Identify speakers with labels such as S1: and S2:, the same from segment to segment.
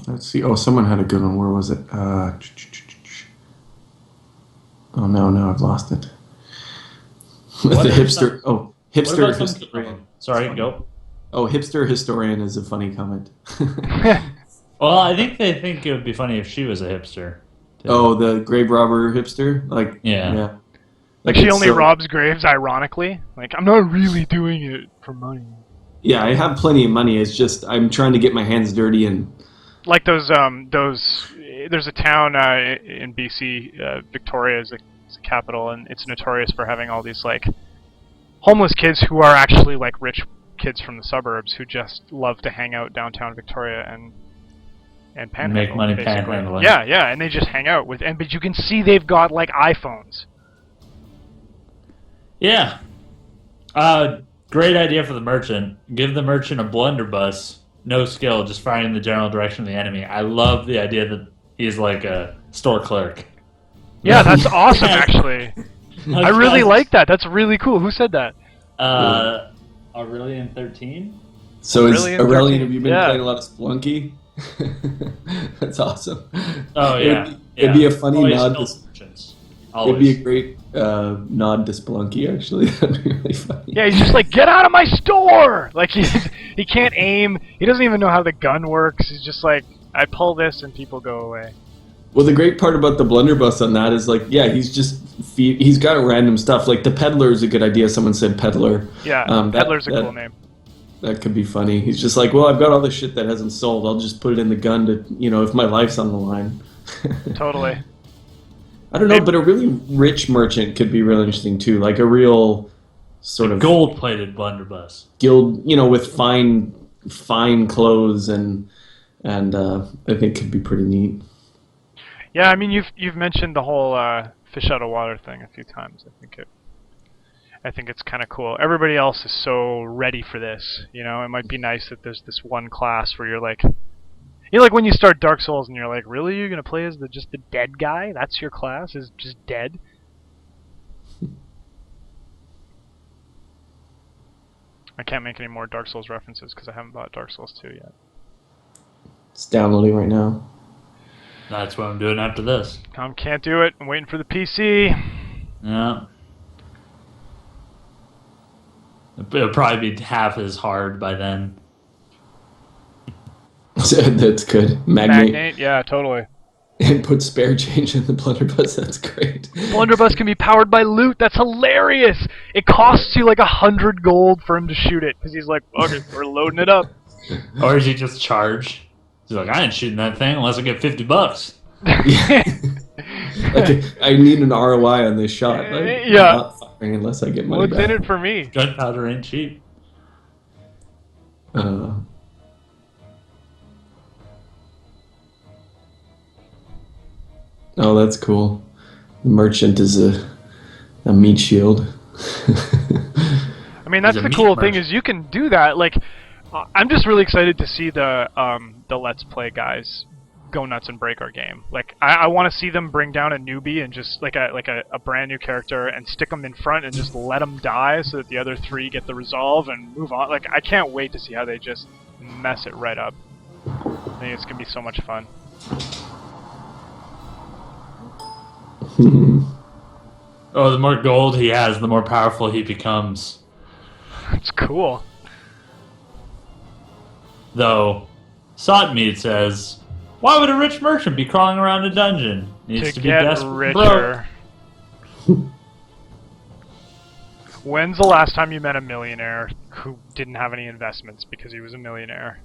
S1: Let's see. Oh, someone had a good one. Where was it? Oh no, now I've lost it.
S2: What
S1: The
S2: are
S1: hipster.
S2: some?
S1: Oh,
S2: What
S1: hipster
S2: about some?
S1: historian. It's
S2: Sorry,
S1: funny.
S2: go.
S1: Oh, hipster historian is a funny comment.
S2: Well, I think they think it would be funny if she was a hipster too.
S1: Oh, the grave robber hipster. Like,
S2: Yeah.
S1: yeah,
S3: Like
S1: like
S3: she
S1: it's
S3: only
S1: so.
S3: robs graves ironically. Like I'm not really doing it for money.
S1: Yeah, I have plenty of money. It's just I'm trying to get my hands dirty and.
S3: Like those. There's a town in BC, Victoria is the capital, and it's notorious for having all these like homeless kids who are actually like rich kids from the suburbs who just love to hang out downtown Victoria and
S2: Make
S3: panhandle
S2: money
S3: basically.
S2: panhandling.
S3: Yeah, yeah, and they just hang out with but you can see they've got like iPhones.
S2: Yeah. Great idea for the merchant. Give the merchant a blunderbuss. No skill, just firing in the general direction of the enemy. I love the idea that he's like a store clerk.
S3: Yeah, that's awesome actually. I really like that. That's really cool. Who said that?
S1: Yeah.
S2: Uh, Aurelian 13?
S1: So is
S3: Aurelian
S1: Aurelian?
S3: 13.
S1: Have you been
S3: Yeah.
S1: playing a lot of Splunky? That's awesome.
S2: Oh, yeah.
S1: It'd
S2: Yeah.
S1: be a funny
S2: Always
S1: nod.
S2: kills merchants.
S1: It'd be a
S2: Always.
S1: great nod to Splunky. Actually, that'd be really funny.
S3: Yeah, he's just like, get out of my store! Like he can't aim. He doesn't even know how the gun works. He's just like, I pull this and people go away.
S1: Well, the great part about the blunderbuss on that is like, yeah, he's got random stuff. Like the peddler is a good idea. Someone said peddler.
S3: Yeah, Peddler's a cool name.
S1: That could be funny. He's just like, well, I've got all this shit that hasn't sold. I'll just put it in the gun to, if my life's on the line.
S3: Totally.
S1: I don't know,
S3: Maybe-
S1: but a really rich merchant could be real interesting too. Like a real sort of
S2: Gold-plated blunderbuss.
S1: guild, with fine clothes and I think could be pretty neat.
S3: Yeah, I mean you've mentioned the whole fish out of water thing a few times. I think it's kind of cool. Everybody else is so ready for this. It might be nice that there's this one class where you're like, like when you start Dark Souls and you're like, really, you're gonna play as just the dead guy? That's your class? Is just dead? I can't make any more Dark Souls references because I haven't bought Dark Souls 2 yet.
S1: It's downloading right now.
S2: That's what I'm doing after this.
S3: Can't do it. I'm waiting for the PC.
S2: Yeah. It'll probably be half as hard by then.
S1: That's good. Magnate.
S3: Yeah, totally.
S1: And put spare change in the blunderbuss. That's great.
S3: Blunderbuss can be powered by loot. That's hilarious. It costs you like 100 gold for him to shoot it because he's like, okay, we're loading it up.
S2: Or is he just charged? He's like, I ain't shooting that thing unless I get $50.
S1: Yeah. Like, I need an ROI on this shot. Like,
S3: Yeah.
S1: I'm not firing unless I get money
S3: What's
S1: back.
S3: in it for me?
S2: Gunpowder ain't cheap.
S1: Uh, oh, that's cool. The merchant is a meat shield.
S3: I mean, that's
S2: He's a
S3: the
S2: meat
S3: cool thing
S2: merchant.
S3: is you can do that. Like, I'm just really excited to see the Let's Play guys go nuts and break our game. Like, I want to see them bring down a newbie and just like a brand new character and stick them in front and just let them die so that the other three get the resolve and move on. Like, I can't wait to see how they just mess it right up. I think it's gonna be so much fun.
S2: Oh, the more gold he has, the more powerful he becomes.
S3: It's cool.
S2: Though, Sotmead says, why would a rich merchant be crawling around a dungeon? Needs
S3: To
S2: be
S3: get
S2: desperate broke.
S3: richer. When's the last time you met a millionaire who didn't have any investments because he was a millionaire?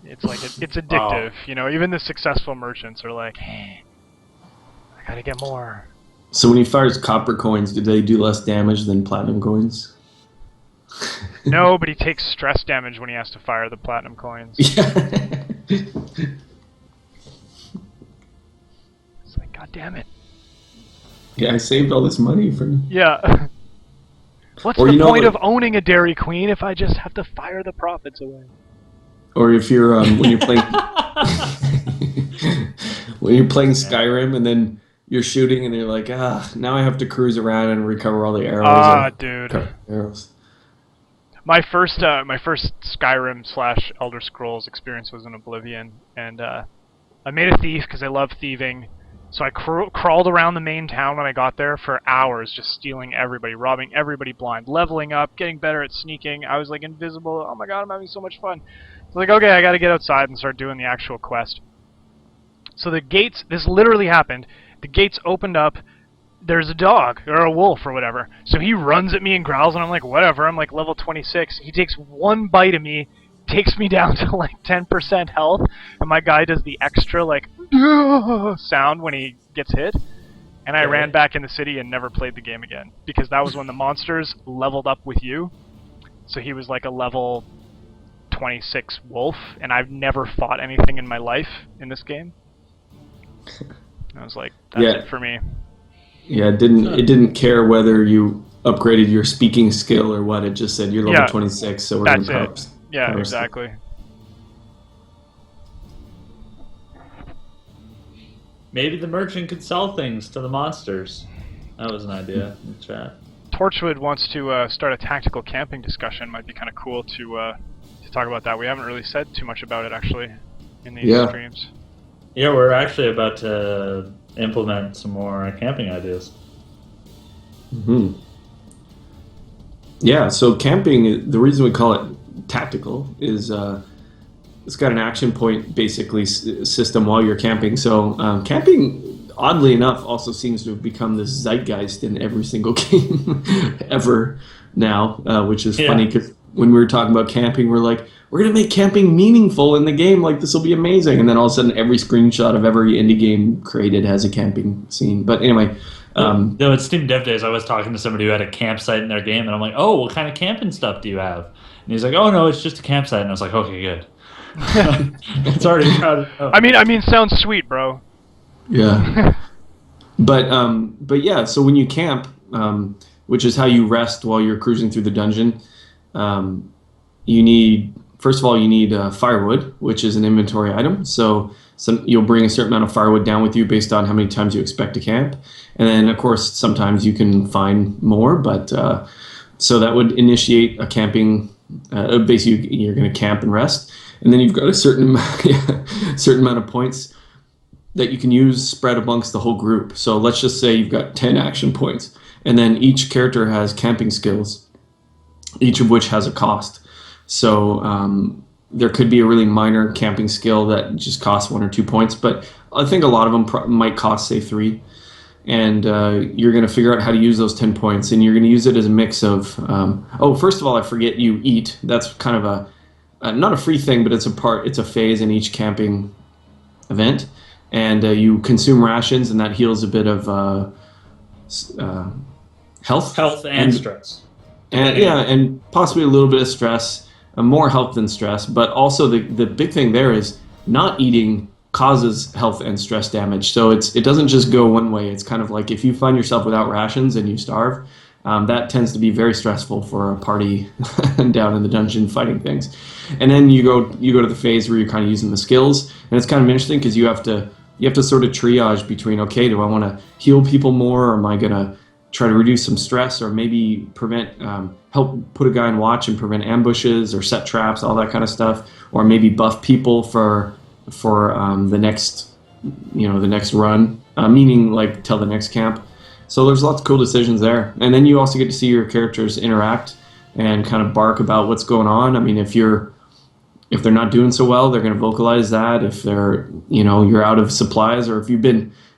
S3: It's like it's addictive, Even the successful merchants are like, hey, I gotta get more.
S1: So when he fires copper coins, do they do less damage than platinum coins?
S3: No, but he takes stress damage when he has to fire the platinum coins.
S1: Yeah.
S3: It's like, god damn it.
S1: Yeah, I saved all this money from.
S3: Yeah. What's
S1: Or
S3: the
S1: you know
S3: point
S1: what-
S3: of owning a Dairy Queen if I just have to fire the profits away?
S1: Or if you're when you're playing when you're playing Skyrim and then you're shooting and you're like, now I have to cruise around and recover all the arrows.
S3: Ah,
S1: and
S3: dude.
S1: recover arrows.
S3: My first Skyrim / Elder Scrolls experience was in Oblivion, and I made a thief because I love thieving. So I crawled around the main town when I got there for hours, just stealing everybody, robbing everybody blind, leveling up, getting better at sneaking. I was like invisible. Oh my god, I'm having so much fun. So like, okay, I got to get outside and start doing the actual quest. So the gates, this literally happened. The gates opened up. There's a dog or a wolf or whatever. So he runs at me and growls, and I'm like, whatever. I'm like level 26. He takes one bite of me, takes me down to like 10% health, and my guy does the extra like sound when he gets hit. And I ran back in the city and never played the game again because that was when the monsters leveled up with you. So he was like a level 26 wolf, and I've never fought anything in my life in this game. I was like, that's it for me.
S1: Yeah, it didn't care whether you upgraded your speaking skill or what. It just said you're level 26, so we're going to power.
S3: Yeah, exactly.
S2: Maybe the merchant could sell things to the monsters. That was an idea in the chat.
S3: Torchwood wants to start a tactical camping discussion. Might be kind of cool to talk about that. We haven't really said too much about it actually in these streams.
S2: Yeah, we're actually about to implement some more camping ideas.
S1: Mm-hmm. Yeah, so camping, the reason we call it tactical is it's got an action point basically system while you're camping. So camping, oddly enough, also seems to have become this zeitgeist in every single game ever now, which is funny because when we were talking about camping, we're like, we're going to make camping meaningful in the game, like this will be amazing. And then all of a sudden every screenshot of every indie game created has a camping scene. But anyway.
S2: No, it's Steam Dev Days. I was talking to somebody who had a campsite in their game, and I'm like, oh, what kind of camping stuff do you have? And he's like, oh, no, it's just a campsite. And I was like, okay, good. It's already crowded up.
S3: I mean, sounds sweet, bro.
S1: Yeah. But yeah, so when you camp, which is how you rest while you're cruising through the dungeon, you need... First of all, you need firewood, which is an inventory item. So you'll bring a certain amount of firewood down with you based on how many times you expect to camp. And then, of course, sometimes you can find more. But so that would initiate a camping. Basically, you're going to camp and rest. And then you've got a certain amount of points that you can use spread amongst the whole group. So let's just say you've got 10 action points. And then each character has camping skills, each of which has a cost. So there could be a really minor camping skill that just costs 1 or 2 points, but I think a lot of them might cost, say, 3. And you're going to figure out how to use those 10 points, and you're going to use it as a mix of... first of all, I forget you eat. That's kind of not a free thing, but it's a phase in each camping event. And you consume rations, and that heals a bit of health.
S2: Health and stress.
S1: And possibly a little bit of stress. More health than stress, but also the big thing there is not eating causes health and stress damage. So it doesn't just go one way. It's kind of like if you find yourself without rations and you starve, that tends to be very stressful for a party down in the dungeon fighting things. And then you go to the phase where you're kind of using the skills, and it's kind of interesting because you have to sort of triage between, okay, do I want to heal people more, or am I gonna try to reduce some stress, or maybe help put a guy in watch and prevent ambushes or set traps, all that kind of stuff, or maybe buff people for the next run, meaning like till the next camp. So there's lots of cool decisions there, and then you also get to see your characters interact and kind of bark about what's going on. I mean, if they're not doing so well, they're going to vocalize that. If you're out of supplies, or if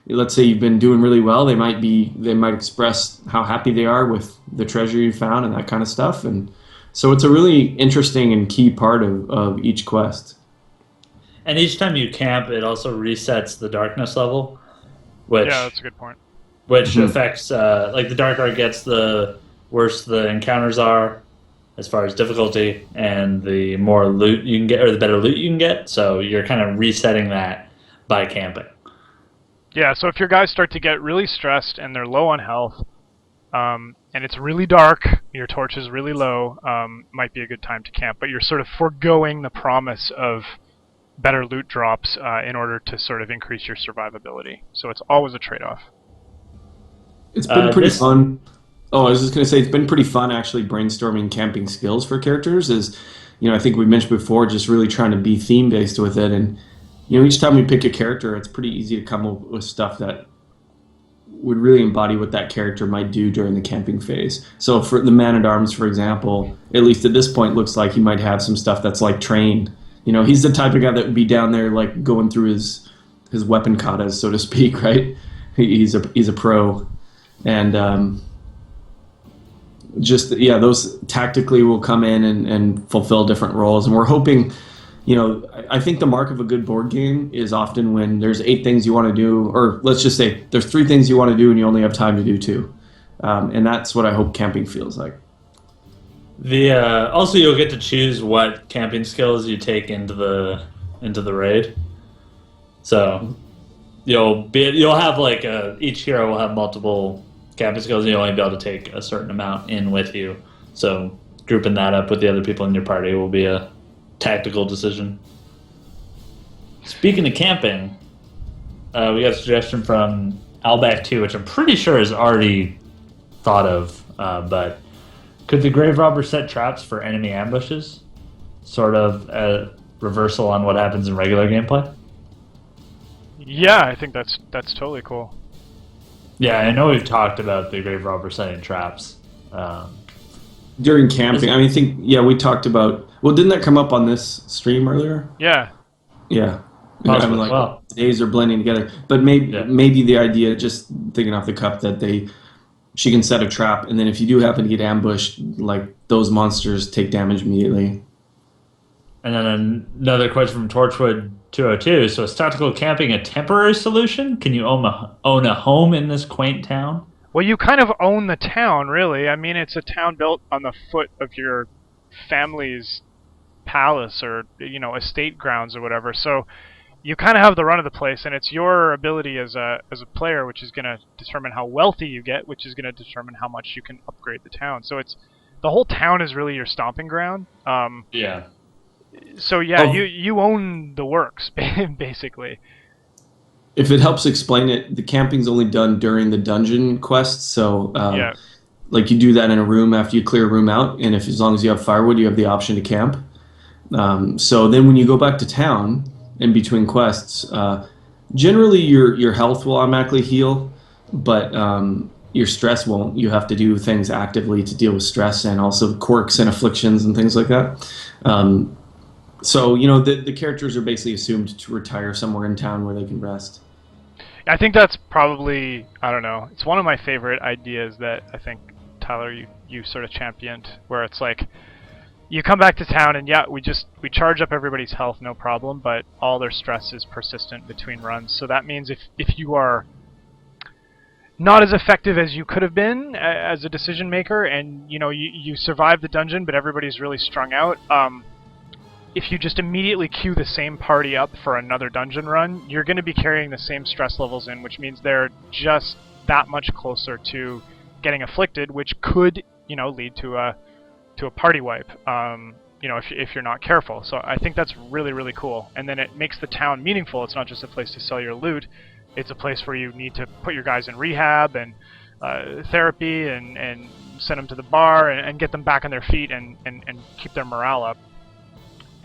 S1: let's say you've been doing really well, they might express how happy they are with the treasure you found and that kind of stuff. And so it's a really interesting and key part of each quest.
S2: And each time you camp, it also resets the darkness level, which
S3: that's a good point.
S2: Which affects like the darker it gets, the worse the encounters are as far as difficulty, and the more loot you can get, or the better loot you can get. So you're kind of resetting that by camping.
S3: Yeah, so if your guys start to get really stressed and they're low on health, and it's really dark, your torch is really low, might be a good time to camp, but you're sort of foregoing the promise of better loot drops in order to sort of increase your survivability. So it's always a trade-off.
S1: It's been pretty fun. Oh, I was just going to say it's been pretty fun actually brainstorming camping skills for characters. I think we mentioned before, just really trying to be theme based with it. And, each time we pick a character, it's pretty easy to come up with stuff that would really embody what that character might do during the camping phase. So for the Man-at-Arms, for example, at least at this point, looks like he might have some stuff that's like trained. He's the type of guy that would be down there like going through his weapon katas, so to speak, right? He's a pro, and just yeah, those tactically will come in and fulfill different roles, and we're hoping. I think the mark of a good board game is often when there's 8 things you want to do, or let's just say there's 3 things you want to do and you only have time to do 2. And that's what I hope camping feels like.
S2: Also you'll get to choose what camping skills you take into the raid. So you'll have like each hero will have multiple camping skills, and you'll only be able to take a certain amount in with you. So grouping that up with the other people in your party will be a tactical decision. Speaking of camping, we got a suggestion from Albac 2, which I'm pretty sure is already thought of, but could the Grave Robber set traps for enemy ambushes? Sort of a reversal on what happens in regular gameplay?
S3: Yeah, I think that's totally cool.
S2: Yeah, I know we've talked about the Grave Robber setting traps.
S1: During camping, I think, we talked about... Well, didn't that come up on this stream earlier?
S3: Yeah.
S1: Yeah.
S2: Possibly, well.
S1: The days are blending together. But maybe the idea, just thinking off the cuff, that she can set a trap, and then if you do happen to get ambushed, like, those monsters take damage immediately.
S2: And then another question from Torchwood 202. So is tactical camping a temporary solution? Can you own a home in this quaint town?
S3: Well, you kind of own the town, really. I mean, it's a town built on the foot of your family's palace or, estate grounds or whatever. So you kind of have the run of the place, and it's your ability as a player which is going to determine how wealthy you get, which is going to determine how much you can upgrade the town. So the whole town is really your stomping ground.
S2: Yeah.
S3: So yeah, you own the works, basically.
S1: If it helps explain it, the camping's only done during the dungeon quests, so like you do that in a room after you clear a room out, and as long as you have firewood, you have the option to camp. So then when you go back to town in between quests, generally your health will automatically heal, but your stress won't. You have to do things actively to deal with stress and also quirks and afflictions and things like that. So the characters are basically assumed to retire somewhere in town where they can rest.
S3: I think that's probably, I don't know, it's one of my favorite ideas that I think, Tyler, you sort of championed, where it's like, you come back to town and we charge up everybody's health, no problem, but all their stress is persistent between runs. So that means if you are not as effective as you could have been as a decision maker, and you survive the dungeon, but everybody's really strung out, if you just immediately queue the same party up for another dungeon run, you're going to be carrying the same stress levels in, which means they're just that much closer to getting afflicted, which could, lead to a party wipe, if you're not careful. So I think that's really, really cool. And then it makes the town meaningful. It's not just a place to sell your loot. It's a place where you need to put your guys in rehab and therapy and send them to the bar and get them back on their feet and keep their morale up.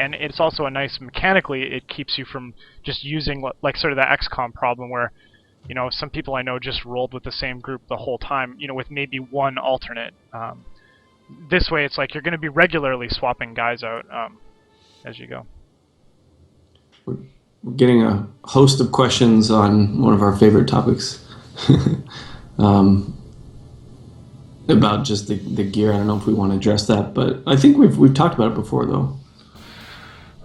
S3: And it's also mechanically, it keeps you from just using, like, sort of the XCOM problem where, some people I know just rolled with the same group the whole time, with maybe one alternate. This way, it's like you're going to be regularly swapping guys out as you go.
S1: We're getting a host of questions on one of our favorite topics. About just the gear. I don't know if we want to address that, but I think we've talked about it before, though.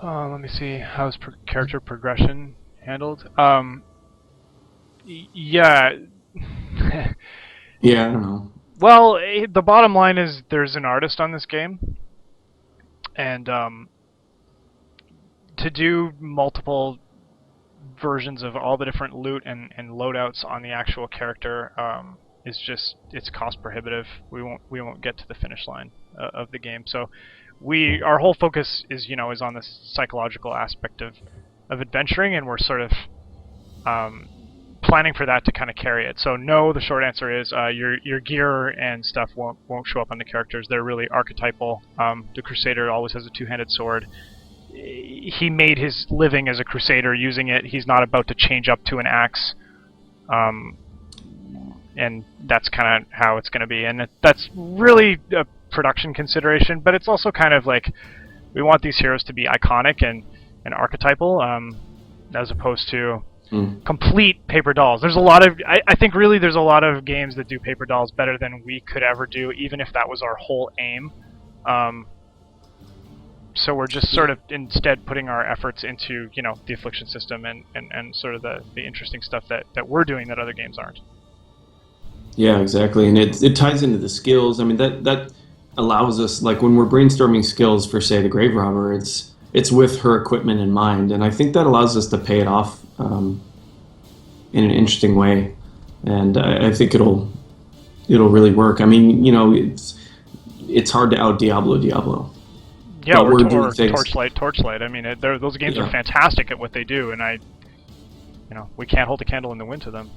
S3: Let me see. How's character progression handled? Yeah.
S1: Yeah, I don't know.
S3: Well, the bottom line is there's an artist on this game, and to do multiple versions of all the different loot and loadouts on the actual character it's cost prohibitive. We won't get to the finish line of the game. So our whole focus is on the psychological aspect of adventuring, and we're sort of planning for that to kind of carry it. So no, the short answer is your gear and stuff won't show up on the characters. They're really archetypal. The Crusader always has a two-handed sword. He made his living as a Crusader using it. He's not about to change up to an axe. And that's kind of how it's going to be. And that's really a production consideration, but it's also kind of like we want these heroes to be iconic and archetypal, as opposed to complete paper dolls. There's a lot of, I think really there's a lot of games that do paper dolls better than we could ever do, even if that was our whole aim. So we're just sort of instead putting our efforts into, the Affliction system and sort of the interesting stuff that we're doing that other games aren't.
S1: Yeah, exactly. And it ties into the skills. I mean, that allows us, like when we're brainstorming skills for, say, the Grave Robber, it's with her equipment in mind. And I think that allows us to pay it off in an interesting way. And I think it'll really work. I mean, it's hard to out Diablo.
S3: Yeah,
S1: but
S3: or
S1: we're doing things.
S3: Torchlight. I mean, those games are fantastic at what they do, and we can't hold a candle in the wind to them.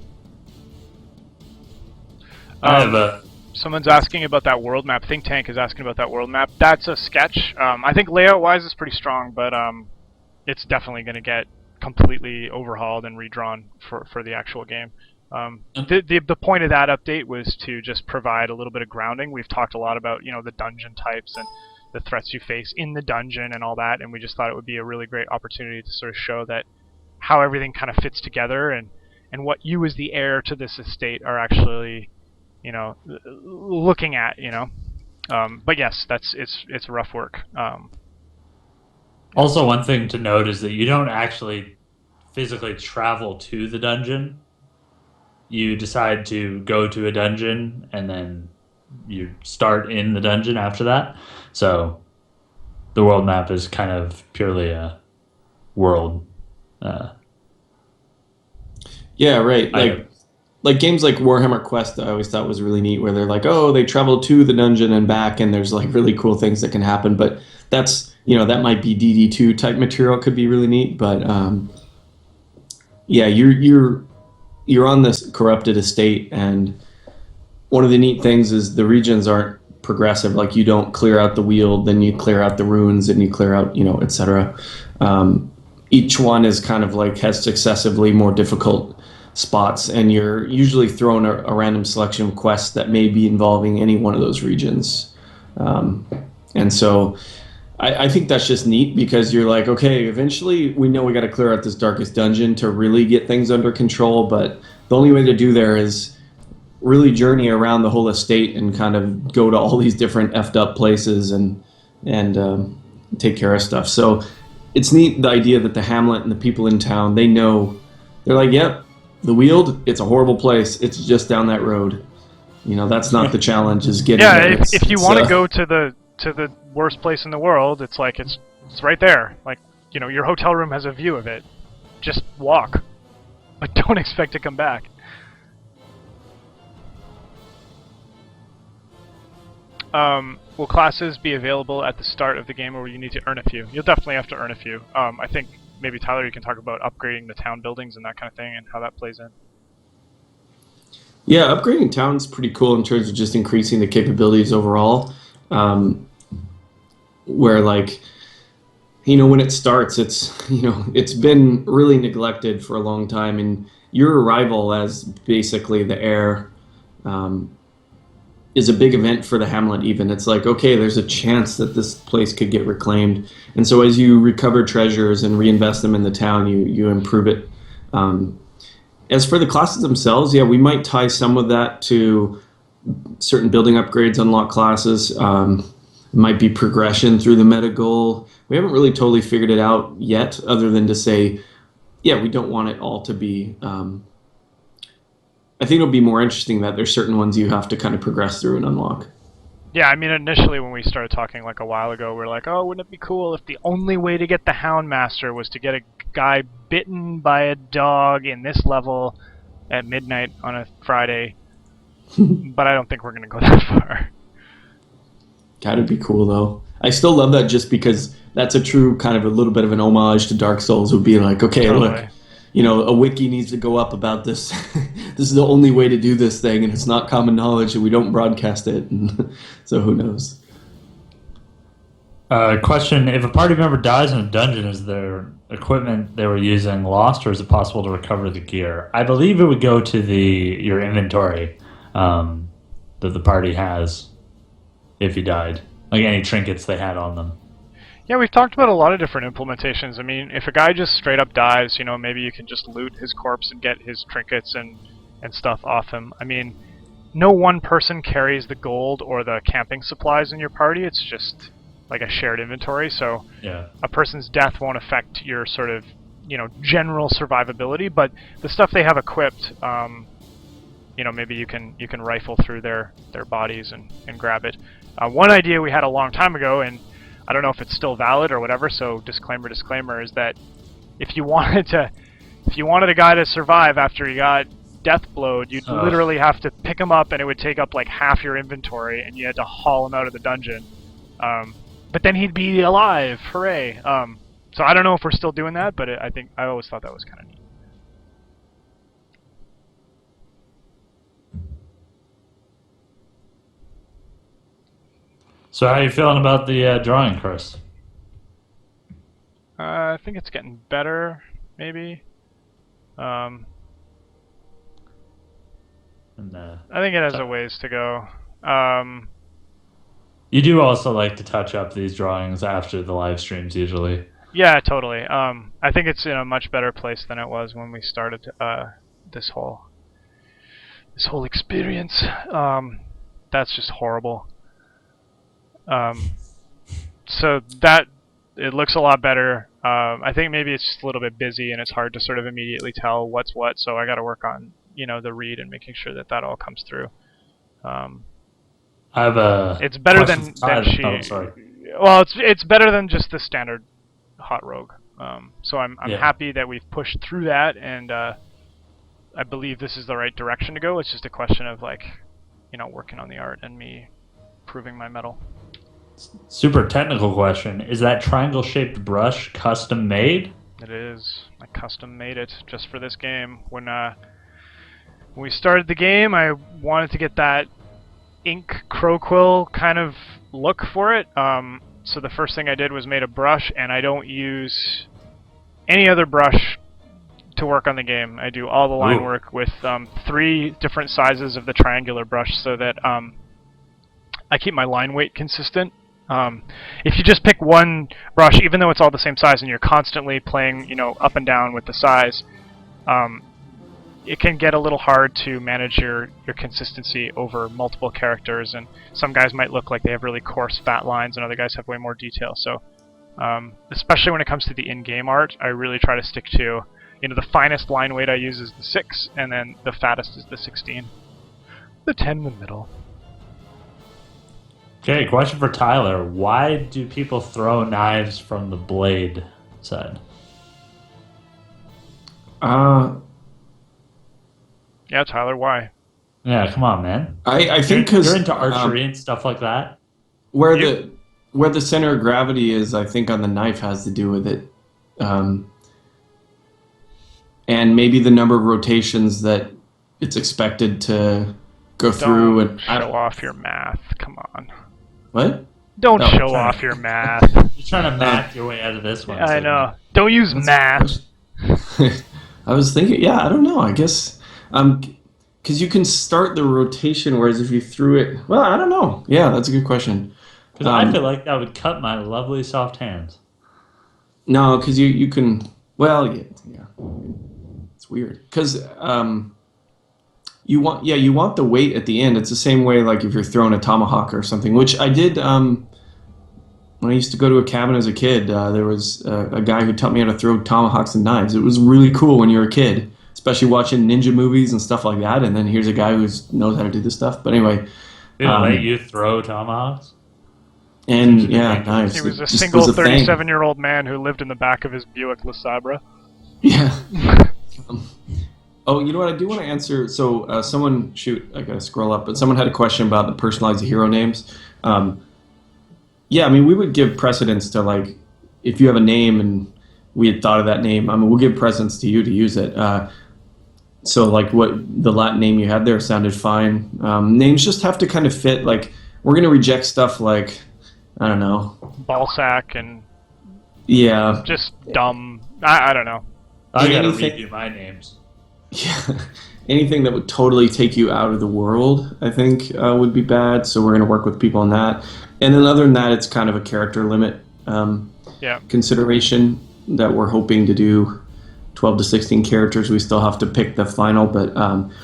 S3: Someone's asking about that world map. Think Tank is asking about that world map. That's a sketch. I think layout-wise it's pretty strong, but it's definitely going to get completely overhauled and redrawn for the actual game. The point of that update was to just provide a little bit of grounding. We've talked a lot about the dungeon types and the threats you face in the dungeon and all that, and we just thought it would be a really great opportunity to sort of show that how everything kind of fits together and what you as the heir to this estate are actually looking at. But yes, it's rough work.
S2: Also, one thing to note is that you don't actually physically travel to the dungeon. You decide to go to a dungeon, and then you start in the dungeon after that. So the world map is kind of purely a world.
S1: Yeah, right. Like games like Warhammer Quest, I always thought was really neat, where they're like, oh, they travel to the dungeon and back, and there's like really cool things that can happen. But that's that might be DD2 type material, could be really neat. But yeah, you're on this corrupted estate, and one of the neat things is the regions aren't progressive. Like you don't clear out the Weald, then you clear out the ruins, and you clear out etc. Each one is kind of like has successively more difficult spots, and you're usually thrown a random selection of quests that may be involving any one of those regions. And so I think that's just neat, because you're like, okay, eventually we know we got to clear out this darkest dungeon to really get things under control, but the only way to do there is really journey around the whole estate and kind of go to all these different effed up places and take care of stuff. So it's neat, the idea that the hamlet and the people in town, they know, they're like, yep, the Weald, it's a horrible place. It's just down that road. That's not the challenge, is getting there.
S3: Yeah, if you want to go to the worst place in the world, it's like it's right there. Like, your hotel room has a view of it. Just walk. But don't expect to come back. Will classes be available at the start of the game, or will you need to earn a few? You'll definitely have to earn a few. I think maybe Tyler, you can talk about upgrading the town buildings and that kind of thing and how that plays in.
S1: Yeah, upgrading town's pretty cool in terms of just increasing the capabilities overall. Where like, when it starts, it's it's been really neglected for a long time, and your arrival as basically the heir is a big event for the hamlet. Even it's like, okay, there's a chance that this place could get reclaimed, and so as you recover treasures and reinvest them in the town, you improve it. As for the classes themselves, yeah, we might tie some of that to certain building upgrades, unlock classes. It might be progression through the meta goal. We haven't really totally figured it out yet, other than to say, yeah, we don't want it all to be. I think it'll be more interesting that there's certain ones you have to kind of progress through and unlock.
S3: Yeah, I mean, initially when we started talking like a while ago, we were like, oh, wouldn't it be cool if the only way to get the Houndmaster was to get a guy bitten by a dog in this level at midnight on a Friday. But I don't think we're going to go that far.
S1: That'd be cool, though. I still love that, just because that's a true kind of a little bit of an homage to Dark Souls. Would be like, okay,
S3: Totally.
S1: look, a wiki needs to go up about this. This is the only way to do this thing, and it's not common knowledge, and we don't broadcast it. And so who knows?
S2: Question: if a party member dies in a dungeon, is their equipment they were using lost, or is it possible to recover the gear? I believe it would go to your inventory that the party has if you died, like any trinkets they had on them.
S3: Yeah, we've talked about a lot of different implementations. I mean, if a guy just straight up dies, maybe you can just loot his corpse and get his trinkets and stuff off him. I mean, no one person carries the gold or the camping supplies in your party. It's just like a shared inventory, so
S2: Yeah.
S3: a person's death won't affect your sort of, general survivability, but the stuff they have equipped, maybe you can rifle through their bodies and grab it. One idea we had a long time ago, and I don't know if it's still valid or whatever, so disclaimer, is that if you wanted a guy to survive after he got death blowed, you'd literally have to pick him up, and it would take up like half your inventory, and you had to haul him out of the dungeon. But then he'd be alive, hooray! So I don't know if we're still doing that, but I always thought that was kind of neat.
S2: So how are you feeling about the drawing, Chris?
S3: I think it's getting better, maybe.
S2: And,
S3: I think it has a ways to go.
S2: you do also like to touch up these drawings after the live streams, usually.
S3: Yeah, totally. I think it's in a much better place than it was when we started this whole experience. That's just horrible. So that it looks a lot better. I think maybe it's just a little bit busy and it's hard to sort of immediately tell what's what. So I got to work on the read and making sure that all comes through.
S2: I have a.
S3: It's better than she.
S2: Oh, sorry.
S3: Well, it's better than just the standard hot rogue. So I'm happy that we've pushed through that, and I believe this is the right direction to go. It's just a question of working on the art and me proving my mettle.
S2: Super technical question: is that triangle-shaped brush custom made?
S3: It is. I custom made it just for this game. When we started the game, I wanted to get that ink crowquill kind of look for it. So the first thing I did was made a brush, and I don't use any other brush to work on the game. I do all the line work with 3 different sizes of the triangular brush so that I keep my line weight consistent. If you just pick one brush, even though it's all the same size and you're constantly playing, up and down with the size, it can get a little hard to manage your consistency over multiple characters, and some guys might look like they have really coarse fat lines and other guys have way more detail. So especially when it comes to the in-game art, I really try to stick to, the finest line weight I use is the 6, and then the fattest is the 16. The 10 in the middle.
S2: Okay, question for Tyler. Why do people throw knives from the blade side?
S3: Yeah, Tyler, why?
S2: Yeah, come on, man.
S1: I think because
S2: you're into archery and stuff like that.
S1: Where the center of gravity is, I think, on the knife has to do with it, and maybe the number of rotations that it's expected to go through. And
S3: show off your math. Come on.
S1: What?
S3: Don't show off your math.
S2: You're trying to math your way out of this one.
S3: I know. Don't use math.
S1: I was thinking, yeah, I don't know. I guess because you can start the rotation, whereas if you threw it, well, I don't know. Yeah, that's a good question.
S2: Because I feel like that would cut my lovely soft hands.
S1: No, because you can. Well, yeah, it's weird because you want the weight at the end. It's the same way like if you're throwing a tomahawk or something, which I did when I used to go to a cabin as a kid. There was a guy who taught me how to throw tomahawks and knives. It was really cool when you're a kid, especially watching ninja movies and stuff like that. And then here's a guy who knows how to do this stuff. But anyway,
S2: Did they let you throw tomahawks?
S1: And yeah, knives.
S3: He was a single 37-year-old man who lived in the back of his Buick LeSabre.
S1: Yeah. Oh, you know what? I do want to answer. So someone, I gotta scroll up, but someone had a question about the personalized hero names. Yeah, I mean, we would give precedence to like if you have a name and we had thought of that name. I mean, we'll give presents to you to use it. So like what the Latin name you had there sounded fine. Names just have to kind of fit. Like we're gonna reject stuff like I don't know,
S3: Ballsack and
S1: yeah,
S3: just dumb. I don't know.
S2: I gotta
S1: anything-
S2: redo my names.
S1: yeah, anything that would totally take you out of the world, I think would be bad. So we're gonna work with people on that. And then other than that, it's kind of a character limit consideration that we're hoping to do. 12 to 16 characters. We still have to pick the final, but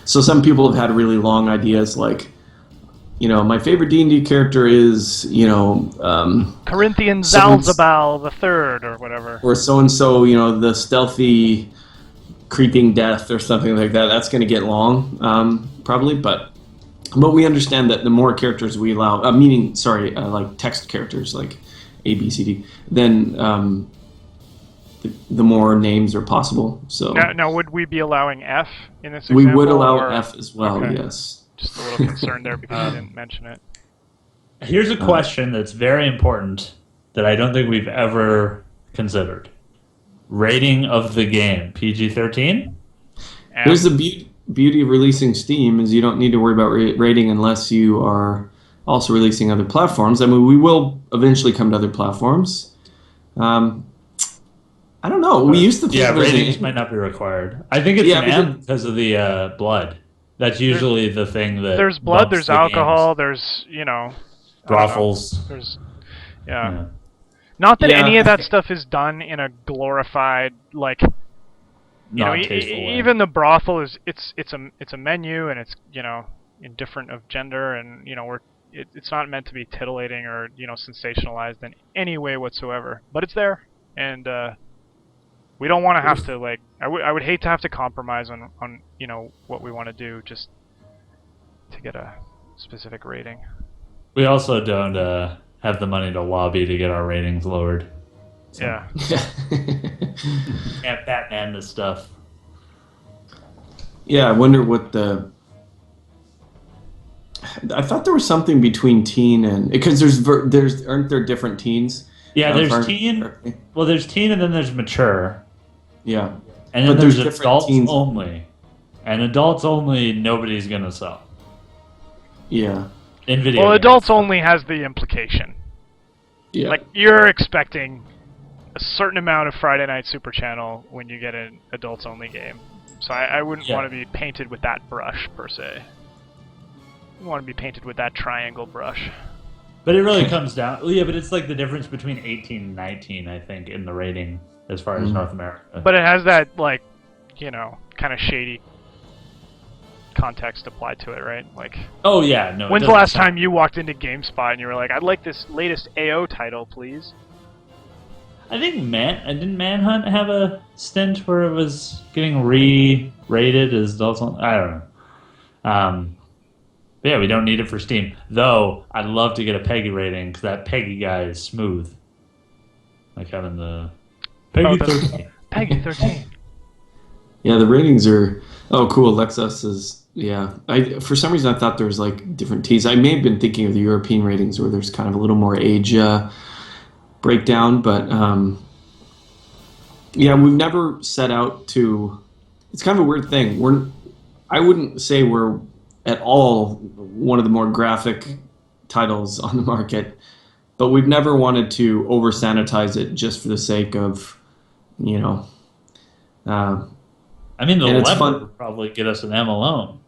S1: so some people have had really long ideas like, my favorite D&D character is,
S3: Corinthian
S1: Someone's-
S3: Zalzabal the Third or whatever.
S1: or so-and-so, the stealthy creeping death or something like that. That's going to get long, probably, but we understand that the more characters we allow, like text characters like A, B, C, D, then the more names are possible. So
S3: Now, would we be allowing F in this
S1: we
S3: example?
S1: would allow
S3: or-
S1: F as well,
S3: Okay.
S1: yes.
S3: Just a little concerned there because you didn't mention it.
S2: Here's a question that's very important that I don't think we've ever considered. Rating of the game, PG-13?
S3: And
S1: Here's the beauty of releasing Steam is you don't need to worry about rating unless you are also releasing other platforms. I mean, we will eventually come to other platforms. I don't know. We used to think
S2: Yeah,
S1: it was
S2: ratings might not be required. I think it's
S1: Yeah,
S2: an M because of the blood. That's usually the thing that
S3: there's blood,
S2: bumps
S3: there's
S2: the
S3: alcohol, there's, I don't know.
S2: brothels.
S3: There's,
S2: Yeah.
S3: Not that
S1: Yeah.
S3: any of that stuff is done in a glorified, like,
S2: Not tasteful way.
S3: even the brothel is, it's a menu and it's, indifferent of gender and, it's not meant to be titillating or, sensationalized in any way whatsoever. But it's there. And, we don't want to have to, like, I would hate to have to compromise on what we want to do just to get a specific rating.
S2: We also don't have the money to lobby to get our ratings lowered.
S3: Yeah.
S2: Can't Batman this stuff.
S1: Yeah, I wonder what I thought there was something between teen and because there's aren't there different teens?
S2: Yeah,
S1: If I
S2: there's
S1: remember
S2: teen.
S1: correctly?
S2: Well, there's teen and then there's mature.
S1: Yeah.
S2: And then
S1: But
S2: there's
S1: there's different
S2: adults
S1: teens.
S2: only. And adults only, nobody's going to sell.
S1: Yeah.
S2: In video
S3: Well,
S2: games.
S3: adults only has the implication.
S1: Yeah.
S3: Like, you're expecting a certain amount of Friday Night Super Channel when you get an adults only game. So I wouldn't
S2: Yeah.
S3: want to be painted with that brush, per se. I want to be painted with that triangle brush.
S2: But it really comes down... Well, yeah, but it's like the difference between 18 and 19, I think, in the rating as far as North America.
S3: But it has that, like, kind of shady context applied to it, right? Like,
S2: Oh, yeah, no. it
S3: when's the
S2: doesn't
S3: last
S2: sound-
S3: time you walked into GameSpot and you were like, I'd like this latest AO title, please?
S2: I think didn't Manhunt have a stint where it was getting re-rated as adults only? I don't know. But yeah, we don't need it for Steam. Though, I'd love to get a Peggy rating, because that Peggy guy is smooth. Like having the... Peggy 13.
S3: Peggy 13.
S1: Yeah, the ratings are. Oh, cool. Lexus is. Yeah, for some reason I thought there was like different teas. I may have been thinking of the European ratings where there's kind of a little more age breakdown, but yeah, we've never set out to. It's kind of a weird thing. I wouldn't say we're at all one of the more graphic titles on the market, but we've never wanted to over sanitize it just for the sake of,
S2: I mean, the
S1: And it's
S2: leopard
S1: fun-
S2: would probably get us an M alone.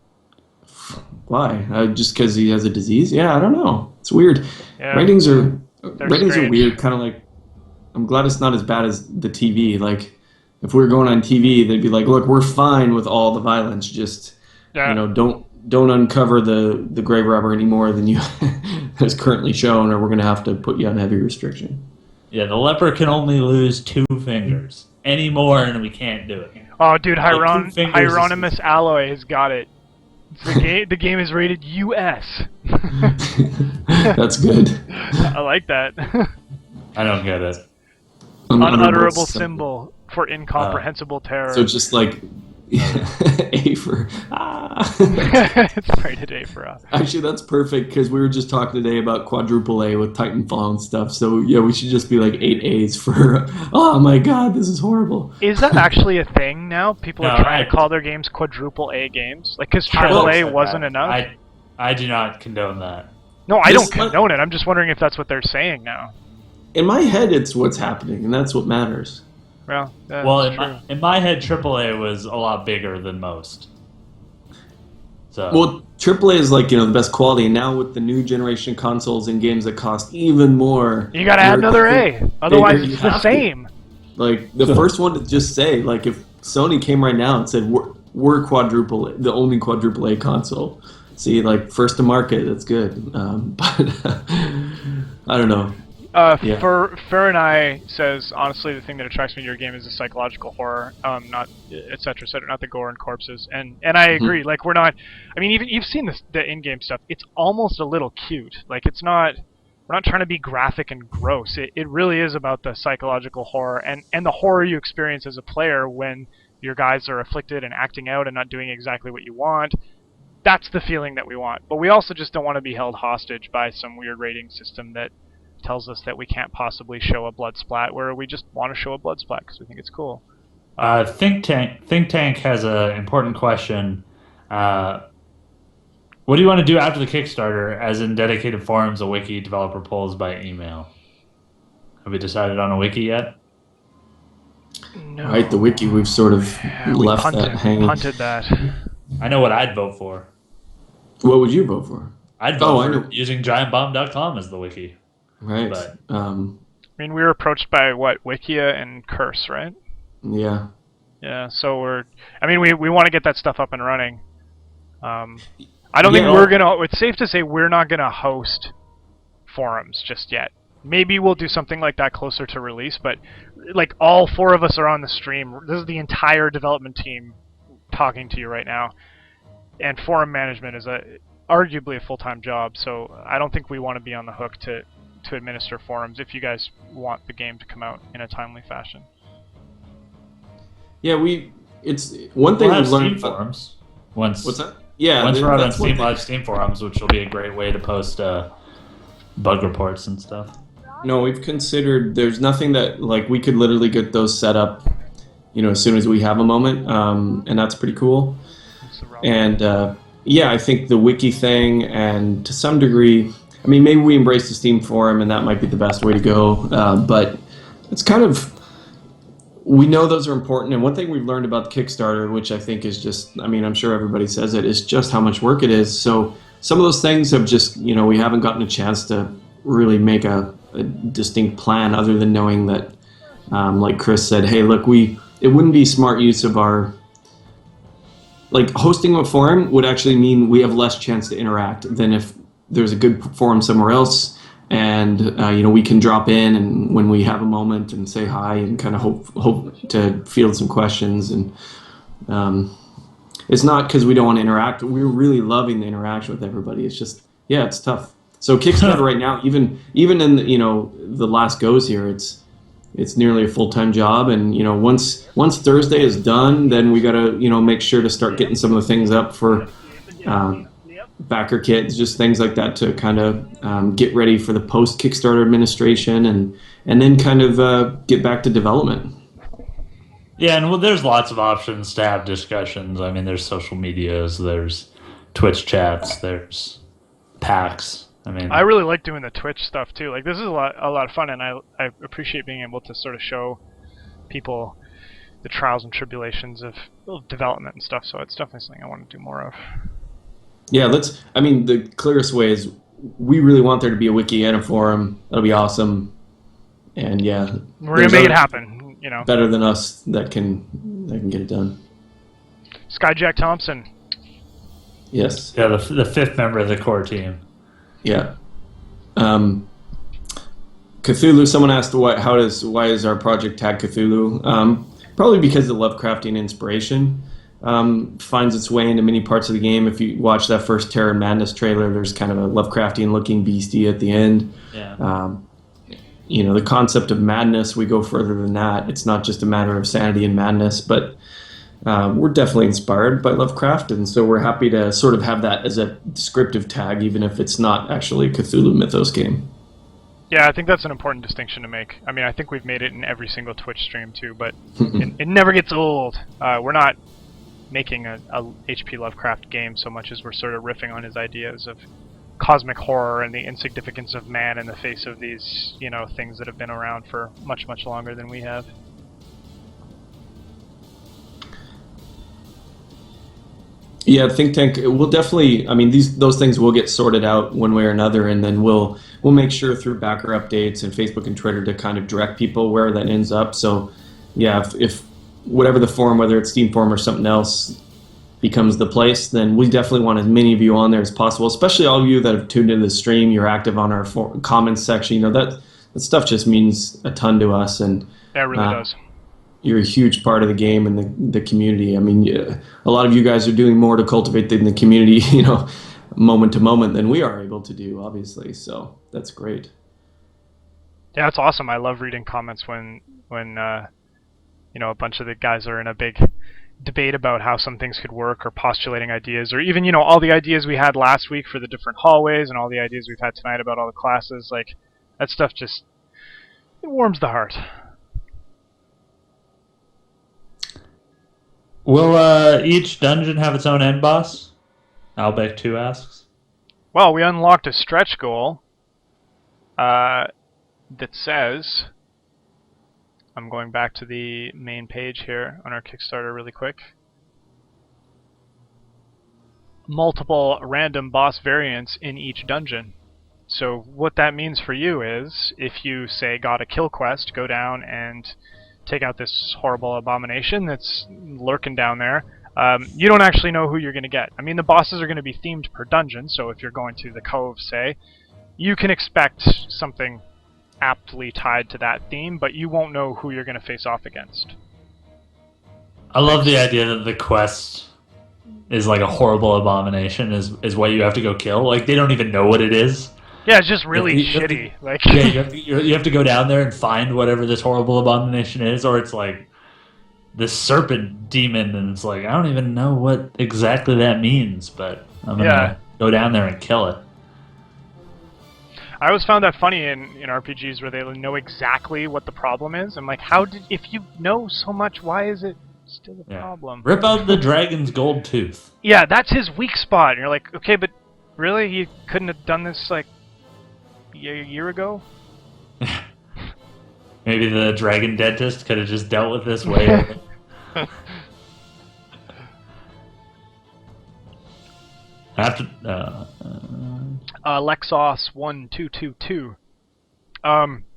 S1: Why? Just because he has a disease? Yeah, I don't know. It's weird.
S3: Yeah.
S1: Ratings are
S3: strange.
S1: weird. Kind of like, I'm glad it's not as bad as the TV. Like, if we were going on TV, they'd be like, "Look, we're fine with all the violence. Just
S3: Yeah.
S1: don't uncover the grave robber any more than you has currently shown, or we're gonna have to put you on heavy restriction."
S2: Yeah, the leopard can only lose 2 fingers. Any more, and we can't do it.
S3: Oh, dude,
S2: Like, 2 fingers is-
S3: Hieronymus Alloy has got it. The game is rated US.
S1: That's good.
S3: I like that.
S2: I don't get it.
S3: Unutterable symbol for incomprehensible terror.
S1: So it's just like Yeah, A for
S3: It's rated A for us.
S1: Actually, that's perfect because we were just talking today about quadruple A with Titanfall and stuff. So yeah, we should just be like 8 A's for. Oh my God, this is horrible.
S3: Is that actually a thing now? People are
S2: No,
S3: trying to call their games quadruple A games, like because triple A wasn't enough.
S2: I do not condone that.
S3: No, I don't condone it. I'm just wondering if that's what they're saying now.
S1: In my head, it's what's happening, and that's what matters.
S3: Well,
S2: in my head, AAA was a lot bigger than most. So
S1: Well, AAA is like the best quality, and now with the new generation consoles and games that cost even more,
S3: you gotta add another A, otherwise it's the same.
S1: Like the first one to just say, like if Sony came right now and said we're quadruple A, the only quadruple A console. See, like first to market, that's good. But I don't know. Yeah.
S3: Fahrenheit says, honestly, the thing that attracts me to your game is the psychological horror, not et cetera, not the gore and corpses. And I agree. Like we're not. I mean, even you've seen the in-game stuff. It's almost a little cute. Like it's not. We're not trying to be graphic and gross. It really is about the psychological horror and the horror you experience as a player when your guys are afflicted and acting out and not doing exactly what you want. That's the feeling that we want. But we also just don't want to be held hostage by some weird rating system that tells us that we can't possibly show a blood splat, where we just want to show a blood splat because we think it's cool.
S2: Think Tank has an important question. What do you want to do after the Kickstarter, as in dedicated forums, a wiki, developer polls by email? Have we decided on a wiki yet?
S3: No.
S1: Right, the wiki, we've sort of left that hanging.
S3: Punted that.
S2: I know what I'd vote for.
S1: What would you vote for?
S2: I'd vote for using giantbomb.com as the wiki.
S1: Right.
S2: But,
S3: I mean, we were approached by Wikia and Curse, right?
S1: Yeah.
S3: Yeah. So we want to get that stuff up and running. I don't think we're gonna. It's safe to say we're not gonna host forums just yet. Maybe we'll do something like that closer to release, but like all four of us are on the stream. This is the entire development team talking to you right now, and forum management is arguably a full-time job. So I don't think we want to be on the hook to administer forums if you guys want the game to come out in a timely fashion.
S1: Yeah, it's one thing we've learned
S2: Steam forums. What's
S1: that? Yeah,
S2: once we're out on Steam Live Steam forums, which will be a great way to post bug reports and stuff.
S1: No, we've considered. There's nothing that like we could literally get those set up, as soon as we have a moment, and that's pretty cool. And yeah, I think the wiki thing, and to some degree, I mean, maybe we embrace the Steam forum, and that might be the best way to go. But it's kind of, we know those are important. And one thing we've learned about the Kickstarter, which I think is just, I mean, I'm sure everybody says it, is just how much work it is. So some of those things have just, we haven't gotten a chance to really make a distinct plan other than knowing that, like Chris said, hey, look, it wouldn't be smart use of our, like hosting a forum would actually mean we have less chance to interact than if there's a good forum somewhere else, and we can drop in and when we have a moment and say hi and kind of hope to field some questions. And it's not because we don't want to interact. We're really loving the interaction with everybody. It's just it's tough. So Kickstarter right now, even in the last goes here, it's nearly a full-time job. And once Thursday is done, then we gotta make sure to start getting some of the things up for backer kits, just things like that to kind of get ready for the post Kickstarter administration, and then kind of get back to development.
S2: Yeah, and there's lots of options to have discussions. I mean, there's social medias, there's Twitch chats, there's packs. I mean, I
S3: really like doing the Twitch stuff too. Like this is a lot of fun, and I appreciate being able to sort of show people the trials and tribulations of development and stuff. So it's definitely something I want to do more of.
S1: Yeah, the clearest way is we really want there to be a wiki and a forum. That'll be awesome. And yeah,
S3: we're gonna make it happen.
S1: Better than us that can get it done.
S3: Skyjack Thompson.
S1: Yes.
S2: Yeah, the fifth member of the core team.
S1: Yeah. Cthulhu. Someone asked why is our project tagged Cthulhu? Probably because the Lovecraftian inspiration finds its way into many parts of the game. If you watch that first Terror and Madness trailer, there's kind of a Lovecraftian-looking beastie at the end.
S2: Yeah.
S1: The concept of madness, we go further than that. It's not just a matter of sanity and madness, but we're definitely inspired by Lovecraft, and so we're happy to sort of have that as a descriptive tag, even if it's not actually a Cthulhu Mythos game.
S3: Yeah, I think that's an important distinction to make. I mean, I think we've made it in every single Twitch stream too, but it never gets old. We're not making a H.P. Lovecraft game so much as we're sort of riffing on his ideas of cosmic horror and the insignificance of man in the face of these, things that have been around for much, much longer than we have.
S1: Yeah, think tank. We'll definitely. I mean, those things will get sorted out one way or another, and then we'll make sure through backer updates and Facebook and Twitter to kind of direct people where that ends up. So, yeah, if whatever the forum, whether it's Steam forum or something else, becomes the place, then we definitely want as many of you on there as possible. Especially all of you that have tuned into the stream. You're active on our comments section. That stuff just means a ton to us, and
S3: that really does.
S1: You're a huge part of the game and the community. I mean, a lot of you guys are doing more to cultivate the community, moment to moment than we are able to do, obviously. So that's great.
S3: Yeah, it's awesome. I love reading comments when a bunch of the guys are in a big debate about how some things could work, or postulating ideas, or even all the ideas we had last week for the different hallways and all the ideas we've had tonight about all the classes. Like, that stuff just, it warms the heart.
S2: Will each dungeon have its own end boss? Albeck 2 asks.
S3: Well, we unlocked a stretch goal that says, I'm going back to the main page here on our Kickstarter really quick, multiple random boss variants in each dungeon. So what that means for you is, if you, say, got a kill quest, go down and take out this horrible abomination that's lurking down there, you don't actually know who you're going to get. I mean, the bosses are going to be themed per dungeon, so if you're going to the Cove, say, you can expect something aptly tied to that theme, but you won't know who you're going to face off against.
S2: I love the idea that the quest is like a horrible abomination is what you have to go kill. Like, they don't even know what it is.
S3: Yeah, it's just really shitty.
S2: You have to go down there and find whatever this horrible abomination is, or it's like this serpent demon, and it's like, I don't even know what exactly that means, but I'm gonna go down there and kill it.
S3: I always found that funny in RPGs where they know exactly what the problem is. I'm like, if you know so much, why is it still a problem?
S2: Rip out the dragon's gold tooth.
S3: Yeah, that's his weak spot. And you're like, okay, but really, you couldn't have done this like a year ago?
S2: Maybe the dragon dentist could have just dealt with this way. After
S3: Lexos1222.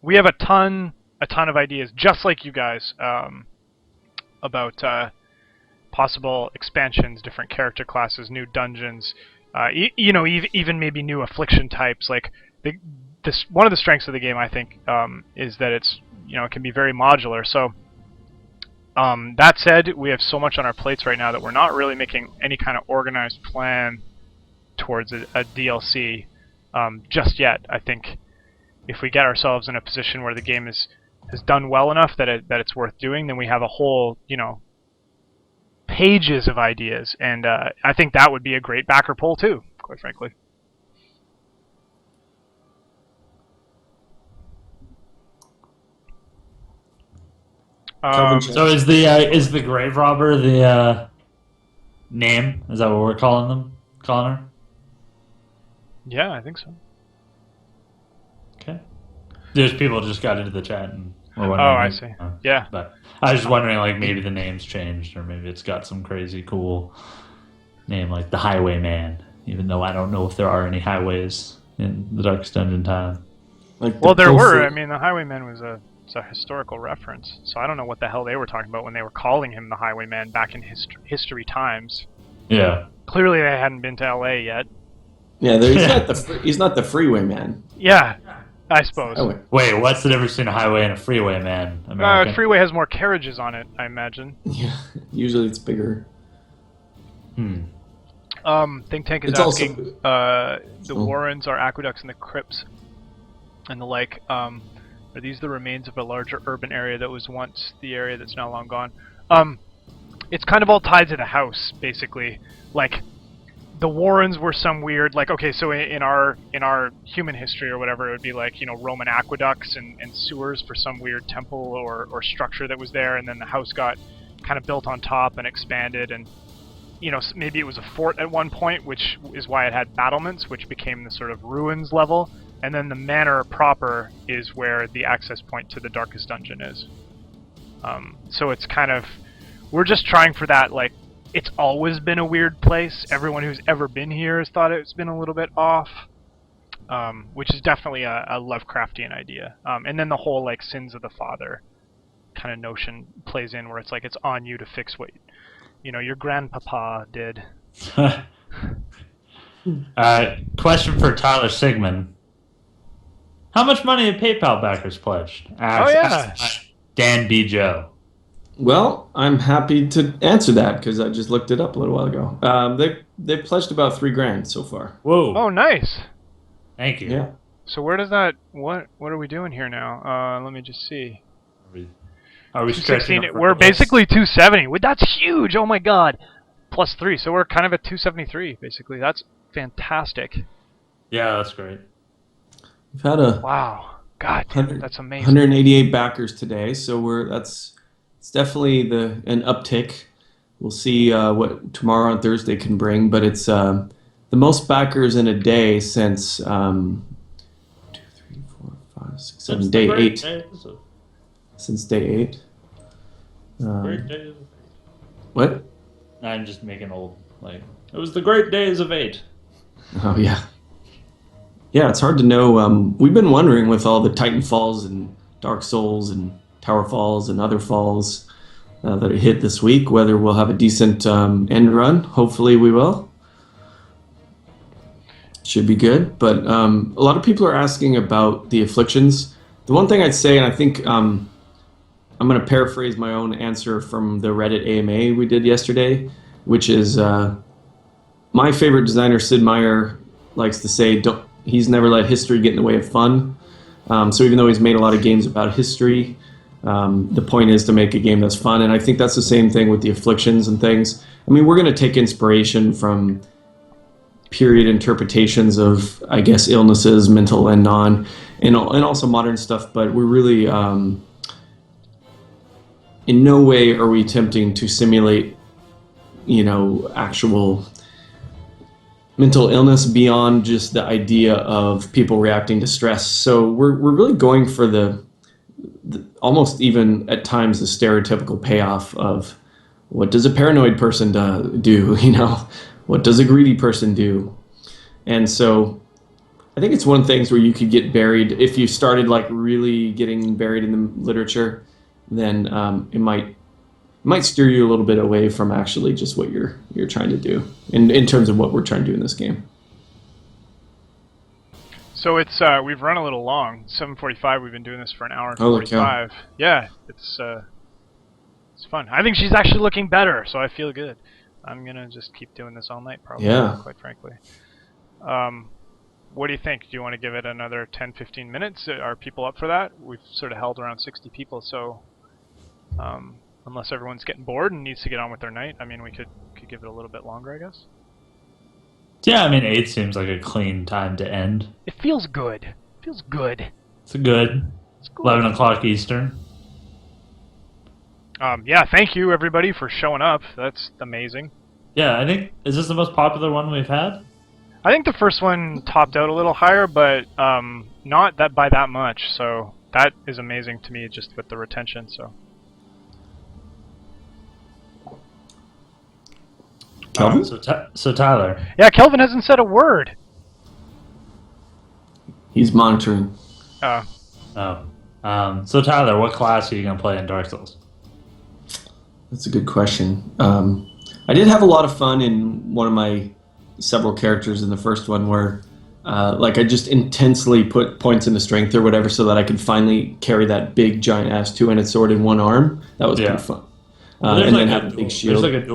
S3: We have a ton of ideas, just like you guys, about possible expansions, different character classes, new dungeons, even maybe new affliction types. Like, one of the strengths of the game, I think, is that it's it can be very modular. So that said, we have so much on our plates right now that we're not really making any kind of organized plan towards a DLC just yet. I think if we get ourselves in a position where the game has done well enough that it's worth doing, then we have a whole pages of ideas, and I think that would be a great backer poll too, quite frankly.
S2: So is the grave robber the name? Is that what we're calling her?
S3: Yeah, I think so.
S2: Okay. There's people just got into the chat and were wondering.
S3: Oh, I see. Yeah.
S2: But I was just wondering, like, maybe the name's changed, or maybe it's got some crazy cool name like the Highwayman, even though I don't know if there are any highways in the Darkest Dungeon time.
S3: Well, there were. I mean, the Highwayman was it's a historical reference, so I don't know what the hell they were talking about when they were calling him the Highwayman back in history times.
S2: Yeah.
S3: Clearly, they hadn't been to L.A. yet.
S1: Yeah, he's not the freeway man.
S3: Yeah, I suppose.
S2: Wait, what's the difference between a highway and a freeway, man? American?
S3: Freeway has more carriages on it, I imagine.
S1: Yeah, usually it's bigger.
S3: Think Tank is asking, the Warrens are aqueducts and the crypts and the like. Are these the remains of a larger urban area that was once the area that's now long gone? it's kind of all tied to the house, basically. Like, the Warrens were some weird, like, okay, so in our human history or whatever, it would be like, you know, Roman aqueducts and sewers for some weird temple or structure that was there, and then the house got kind of built on top and expanded, and, you know, maybe it was a fort at one point, which is why it had battlements, which became the sort of ruins level, and then the manor proper is where the access point to the darkest dungeon is. So it's kind of, we're just trying for that, like, it's always been a weird place. Everyone who's ever been here has thought it's been a little bit off, which is definitely a Lovecraftian idea. And then the whole, like, sins of the father kind of notion plays in, where it's like it's on you to fix what, you know, your grandpapa did.
S2: Question for Tyler Sigmund. How much money have PayPal backers pledged? Dan B. Joe.
S1: Well, I'm happy to answer that because I just looked it up a little while ago. They've pledged about $3,000 so far.
S2: Whoa!
S3: Oh, nice.
S2: Thank you.
S1: Yeah.
S3: So where does that? What are we doing here now? Let me just see.
S2: Are we stretching?
S3: We're basically 270. That's huge. Oh my God. Plus 3, so we're kind of at 273 basically. That's fantastic.
S2: Yeah, that's great.
S1: We've had a
S3: wow. God, that's amazing.
S1: 188 backers today, so it's definitely an uptick. We'll see what tomorrow and Thursday can bring, but it's the most backers in a day since 2, 3, 4, 5, 6, 7, day 8. Since day 8.
S2: Great days of 8.
S1: What?
S2: I'm just making old. Like, it was the great days of 8.
S1: Oh yeah. Yeah, it's hard to know. We've been wondering with all the Titan Falls and Dark Souls and Tower Falls and other falls that hit this week, whether we'll have a decent end run. Hopefully we will. Should be good. But a lot of people are asking about the afflictions. The one thing I'd say, and I think I'm going to paraphrase my own answer from the Reddit AMA we did yesterday, which is my favorite designer, Sid Meier, likes to say, he's never let history get in the way of fun. So even though he's made a lot of games about history, the point is to make a game that's fun. And I think that's the same thing with the afflictions and things. I mean, we're going to take inspiration from period interpretations of, I guess, illnesses, mental and non, and also modern stuff. But we're really, in no way are we attempting to simulate, actual mental illness beyond just the idea of people reacting to stress. So we're really going for the almost even at times the stereotypical payoff of what does a paranoid person do? What does a greedy person do? And so I think it's one of the things where you could get buried if you started like really getting buried in the literature, then it might steer you a little bit away from actually just what you're trying to do in terms of what we're trying to do in this game.
S3: So it's we've run a little long. 7:45. We've been doing this for an hour and
S1: Oh,
S3: 45. Yeah, it's fun. I think she's actually looking better, so I feel good. I'm gonna just keep doing this all night, probably.
S1: Yeah.
S3: Quite frankly. What do you think? Do you want to give it another 10-15 minutes? Are people up for that? We've sort of held around 60 people, so unless everyone's getting bored and needs to get on with their night, I mean, we could give it a little bit longer, I guess.
S2: Yeah, I mean, 8 seems like a clean time to end.
S3: It feels good. It feels good.
S2: It's good.
S3: It's good.
S2: 11 o'clock Eastern.
S3: Yeah, thank you, everybody, for showing up. That's amazing.
S2: Yeah, I think, is this the most popular one we've had?
S3: I think the first one topped out a little higher, but not that by that much, so that is amazing to me just with the retention, so.
S1: Kelvin?
S2: So Tyler.
S3: Yeah, Kelvin hasn't said a word.
S1: He's monitoring.
S2: So Tyler, what class are you going to play in Dark Souls?
S1: That's a good question. I did have a lot of fun in one of my several characters in the first one where I just intensely put points into strength or whatever so that I could finally carry that big giant ass two-handed sword in one arm. That was pretty fun. And then have a big shield.
S2: There's like a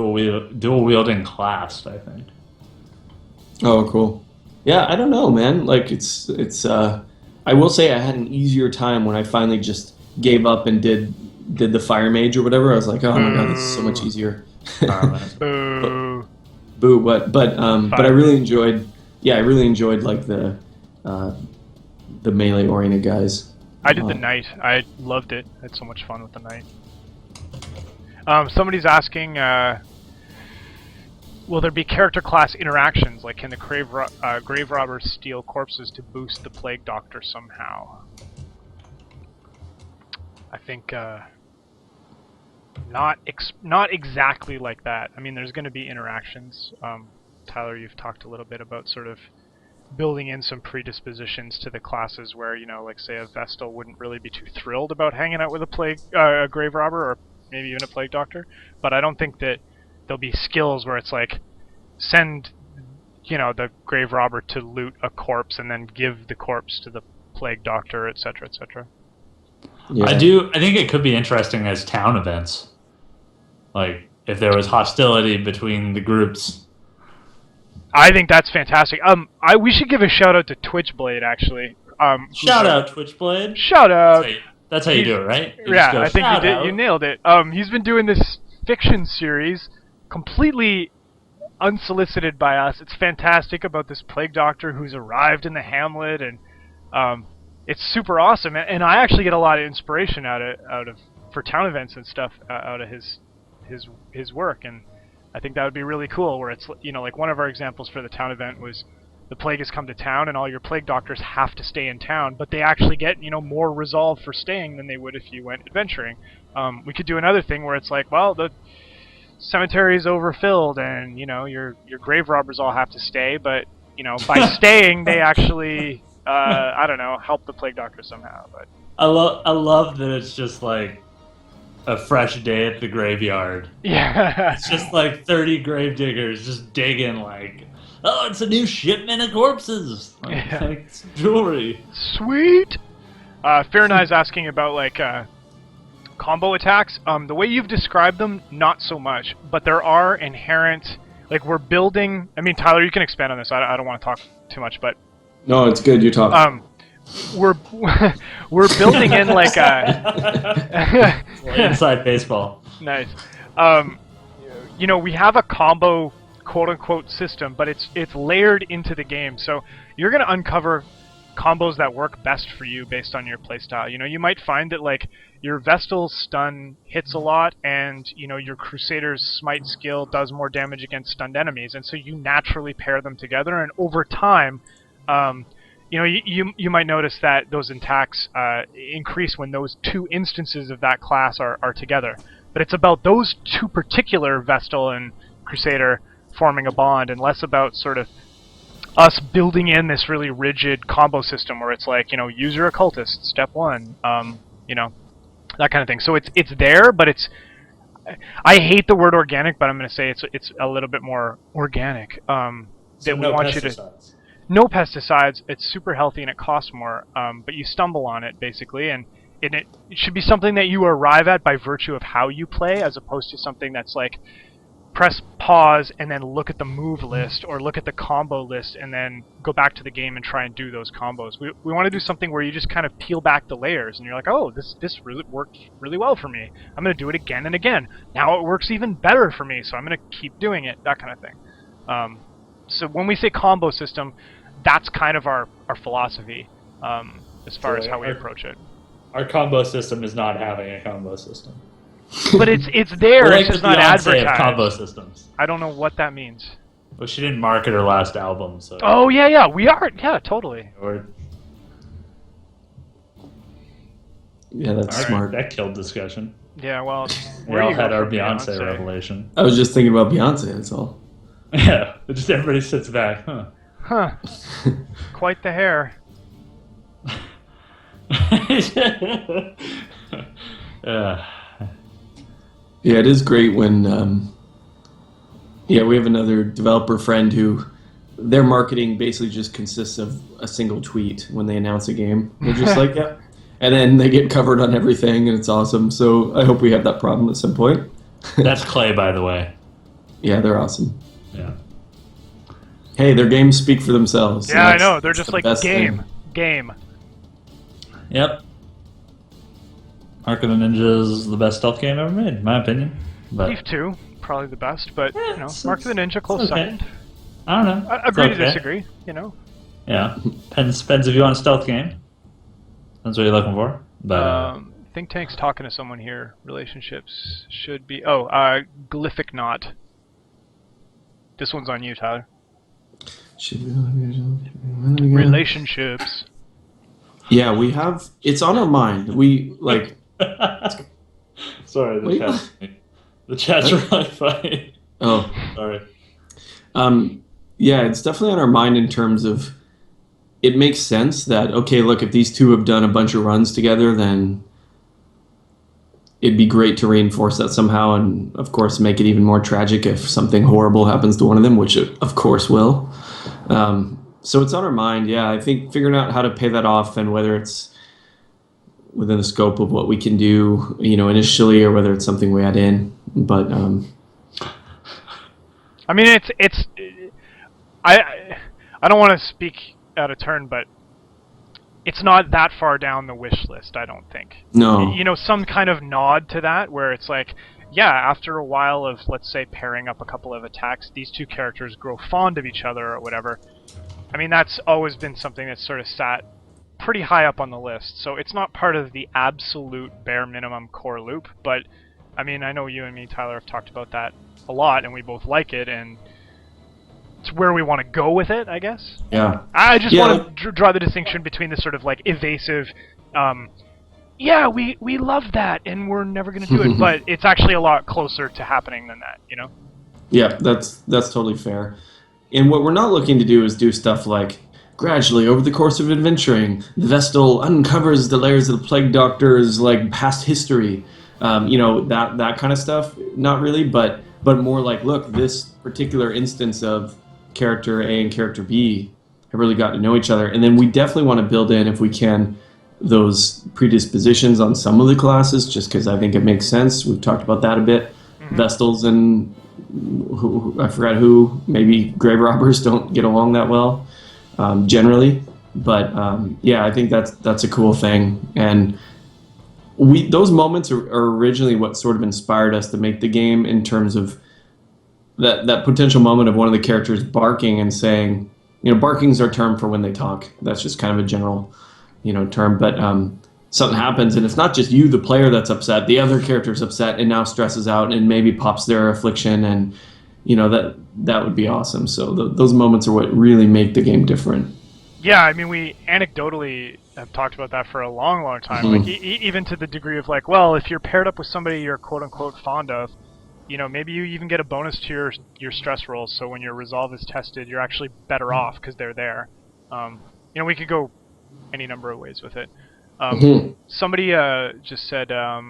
S2: dual wielding class, I think.
S1: Oh, cool. Yeah, I don't know, man. Like it's I will say I had an easier time when I finally just gave up and did the fire mage or whatever. I was like, oh my god, this is so much easier.
S3: Boo.
S1: Boo, but I really enjoyed. Yeah, I really enjoyed like the melee oriented guys.
S3: I did the knight. I loved it. I had so much fun with the knight. Somebody's asking, will there be character class interactions? Like, can the grave robbers steal corpses to boost the plague doctor somehow? I think not exactly like that. I mean, there's going to be interactions. Tyler, you've talked a little bit about sort of building in some predispositions to the classes where, you know, like say a Vestal wouldn't really be too thrilled about hanging out with a grave robber or maybe even a plague doctor. But I don't think that there'll be skills where it's like send, you know, the grave robber to loot a corpse and then give the corpse to the plague doctor, etc., etc.
S1: Yeah.
S2: I think it could be interesting as town events. Like, if there was hostility between the groups.
S3: I think that's fantastic. We should give a shout out to Twitchblade, actually.
S2: Shout out, Twitchblade.
S3: Shout out.
S2: That's how you do it, right?
S3: Yeah, I think you did. You nailed it. He's been doing this fiction series completely unsolicited by us. It's fantastic about this plague doctor who's arrived in the hamlet, and it's super awesome. And I actually get a lot of inspiration out of for town events and stuff out of his work, and I think that would be really cool. Where it's, you know, like one of our examples for the town event was the plague has come to town, and all your plague doctors have to stay in town, but they actually get, you know, more resolve for staying than they would if you went adventuring. We could do another thing where it's like, well, the cemetery is overfilled, and you know your grave robbers all have to stay, but you know by staying they actually I don't know, help the plague doctor somehow. But
S2: I love that it's just like a fresh day at the graveyard.
S3: Yeah,
S2: it's just like 30 grave diggers just digging like, oh, it's a new shipment of corpses. Like,
S3: yeah.
S2: like it's jewelry.
S3: Sweet. Fairnight's asking about like combo attacks. The way you've described them, not so much, but there are inherent, like we're building. I mean, Tyler, you can expand on this. I don't want to talk too much, but
S1: no, it's good. You talk.
S3: We're building in like a
S2: inside baseball.
S3: Nice. You know, we have a combo quote-unquote system, but it's layered into the game. So you're going to uncover combos that work best for you based on your playstyle. You know, you might find that like your Vestal's stun hits a lot, and you know your Crusader's smite skill does more damage against stunned enemies, and so you naturally pair them together. And over time, you know, you might notice that those attacks increase when those two instances of that class are together. But it's about those two particular Vestal and Crusader forming a bond, and less about sort of us building in this really rigid combo system where it's like, you know, use your occultist, step one, you know, that kind of thing. So it's there, but it's, I hate the word organic, but I'm going to say it's a little bit more organic.
S2: So
S3: that
S2: no
S3: we want
S2: pesticides.
S3: you to. No pesticides. It's super healthy and it costs more, but you stumble on it basically, and it should be something that you arrive at by virtue of how you play, as opposed to something that's like press pause and then look at the move list or look at the combo list and then go back to the game and try and do those combos. We want to do something where you just kind of peel back the layers and you're like, oh, this really worked really well for me. I'm going to do it again and again. Now it works even better for me, so I'm going to keep doing it, that kind of thing. So when we say combo system, that's kind of our philosophy as far as how we approach it.
S2: Our combo system is not having a combo system.
S3: But it's there,
S2: Like
S3: it's just
S2: the
S3: not
S2: Beyonce of
S3: advertised.
S2: combo systems.
S3: I don't know what that means.
S2: Well, she didn't market her last album, so.
S3: Oh, yeah, we are. Yeah, totally.
S2: Or,
S1: Yeah, that's
S2: all right,
S1: smart.
S2: that killed discussion.
S3: Yeah, well,
S2: We
S3: where
S2: all
S3: do you
S2: had
S3: go
S2: our
S3: from
S2: Beyonce revelation.
S1: I was just thinking about Beyonce. That's all.
S2: Yeah, just everybody sits back, huh?
S3: Huh. Quite the hair.
S1: Yeah, it is great when. We have another developer friend who their marketing basically just consists of a single tweet when they announce a game. They're just like, yeah. And then they get covered on everything, and it's awesome. So I hope we have that problem at some point.
S2: That's Clay, by the way.
S1: Yeah, they're awesome.
S2: Yeah.
S1: Hey, their games speak for themselves.
S3: Yeah, I know. They're just like,
S1: best
S3: game.
S1: thing.
S3: Game.
S2: Yep. Mark of the Ninja is the best stealth game ever made, in my opinion. But
S3: Thief 2. probably the best, but Mark of the Ninja close
S2: okay.
S3: second.
S2: I don't know.
S3: Agree to
S2: Okay.
S3: disagree.
S2: Yeah, depends if you want a stealth game. That's what you're looking for. But
S3: Think Tank's talking to someone here. Relationships should be. Glyphic Knot. This one's on you, Tyler. Relationships.
S1: Yeah, we have. It's on our mind. We like.
S2: Sorry, the chat's really funny.
S1: Oh,
S2: sorry.
S1: Yeah, it's definitely on our mind in terms of. It makes sense that okay, look, if these two have done a bunch of runs together, then it'd be great to reinforce that somehow, and of course, make it even more tragic if something horrible happens to one of them, which it of course will. So it's on our mind. Yeah, I think figuring out how to pay that off and whether it's within the scope of what we can do, initially, or whether it's something we add in. But
S3: I mean, it's. I don't want to speak out of turn, but it's not that far down the wish list, I don't think.
S1: no.
S3: Some kind of nod to that, where it's like, yeah, after a while of, let's say, pairing up a couple of attacks, these two characters grow fond of each other or whatever. I mean, that's always been something that's sort of sat pretty high up on the list. So it's not part of the absolute bare minimum core loop, but I mean, I know you and me, Tyler, have talked about that a lot, and we both like it, and it's where we want to go with it, I guess.
S1: Yeah.
S3: I just want to draw the distinction between the sort of like evasive, yeah, we love that, and we're never going to do it, but it's actually a lot closer to happening than that,
S1: Yeah, that's totally fair. And what we're not looking to do is do stuff like gradually over the course of adventuring, the Vestal uncovers the layers of the Plague Doctor's like past history, that kind of stuff. Not really, but more like, look, this particular instance of character A and character B have really got to know each other, and then we definitely want to build in, if we can, those predispositions on some of the classes, just because I think it makes sense. We've talked about that a bit. Vestals and I forgot who, maybe grave robbers don't get along that well generally, but yeah, I think that's a cool thing, and those moments are originally what sort of inspired us to make the game, in terms of that potential moment of one of the characters barking and saying, barking's our term for when they talk. That's just kind of a general term, but something happens, and it's not just you, the player, that's upset. The other character's upset and now stresses out and maybe pops their affliction, and that would be awesome. So those moments are what really make the game different.
S3: Yeah, I mean, we anecdotally have talked about that for a long, long time. Like even to the degree of like, well, if you're paired up with somebody you're quote unquote fond of, maybe you even get a bonus to your stress rolls. So when your resolve is tested, you're actually better off because they're there. We could go any number of ways with it. Somebody just said, yeah,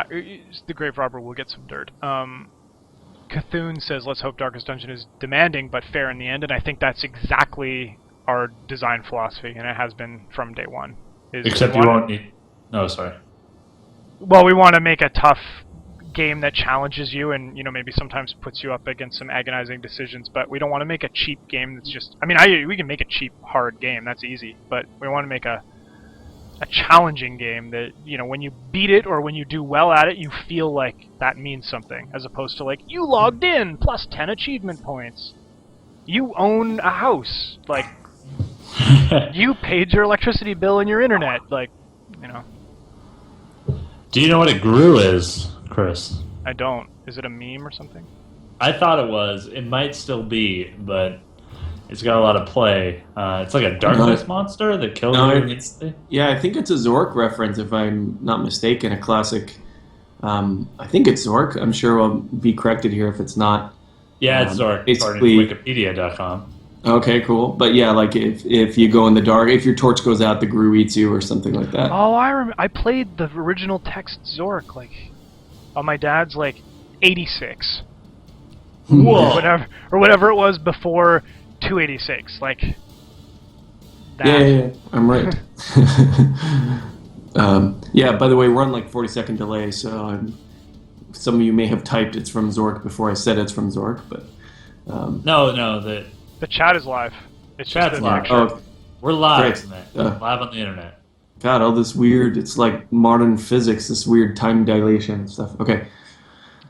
S3: the grave robber will get some dirt. Cthulhu says, let's hope Darkest Dungeon is demanding but fair in the end, and I think that's exactly our design philosophy, and it has been from day one.
S2: Except you won't need... No, sorry.
S3: Well, we want to make a tough game that challenges you and, maybe sometimes puts you up against some agonizing decisions, but we don't want to make a cheap game that's just... I mean, we can make a cheap, hard game, that's easy, but we want to make a challenging game that, when you beat it or when you do well at it, you feel like that means something, as opposed to like, you logged in, plus 10 achievement points. You own a house. Like, you paid your electricity bill and your internet. Like,
S2: Do you know what a GRU is, Chris?
S3: I don't. Is it a meme or something?
S2: I thought it was. It might still be, but it's got a lot of play. It's like a darkness monster that kills you.
S1: Yeah, I think it's a Zork reference, if I'm not mistaken. A classic. I think it's Zork. I'm sure I'll be corrected here if it's not.
S2: Yeah, it's Zork.
S1: Basically,
S2: Wikipedia.com.
S1: Okay, cool. But yeah, like if you go in the dark, if your torch goes out, the GRU eats you or something like that.
S3: Oh, I remember. I played the original text Zork on my dad's 86.
S2: Whoa.
S3: Or whatever it was before 286. Like that.
S1: Yeah, I'm right. Yeah, by the way, we're on 40-second delay, so some of you may have typed it's from Zork before I said it's from Zork, but
S2: No,
S3: the chat is live. It's
S2: chat's
S3: just
S2: live.
S3: picture.
S2: We're live,
S1: Great.
S2: man. Live on the internet.
S1: God, all this weird, it's like modern physics, this weird time dilation and stuff. Okay.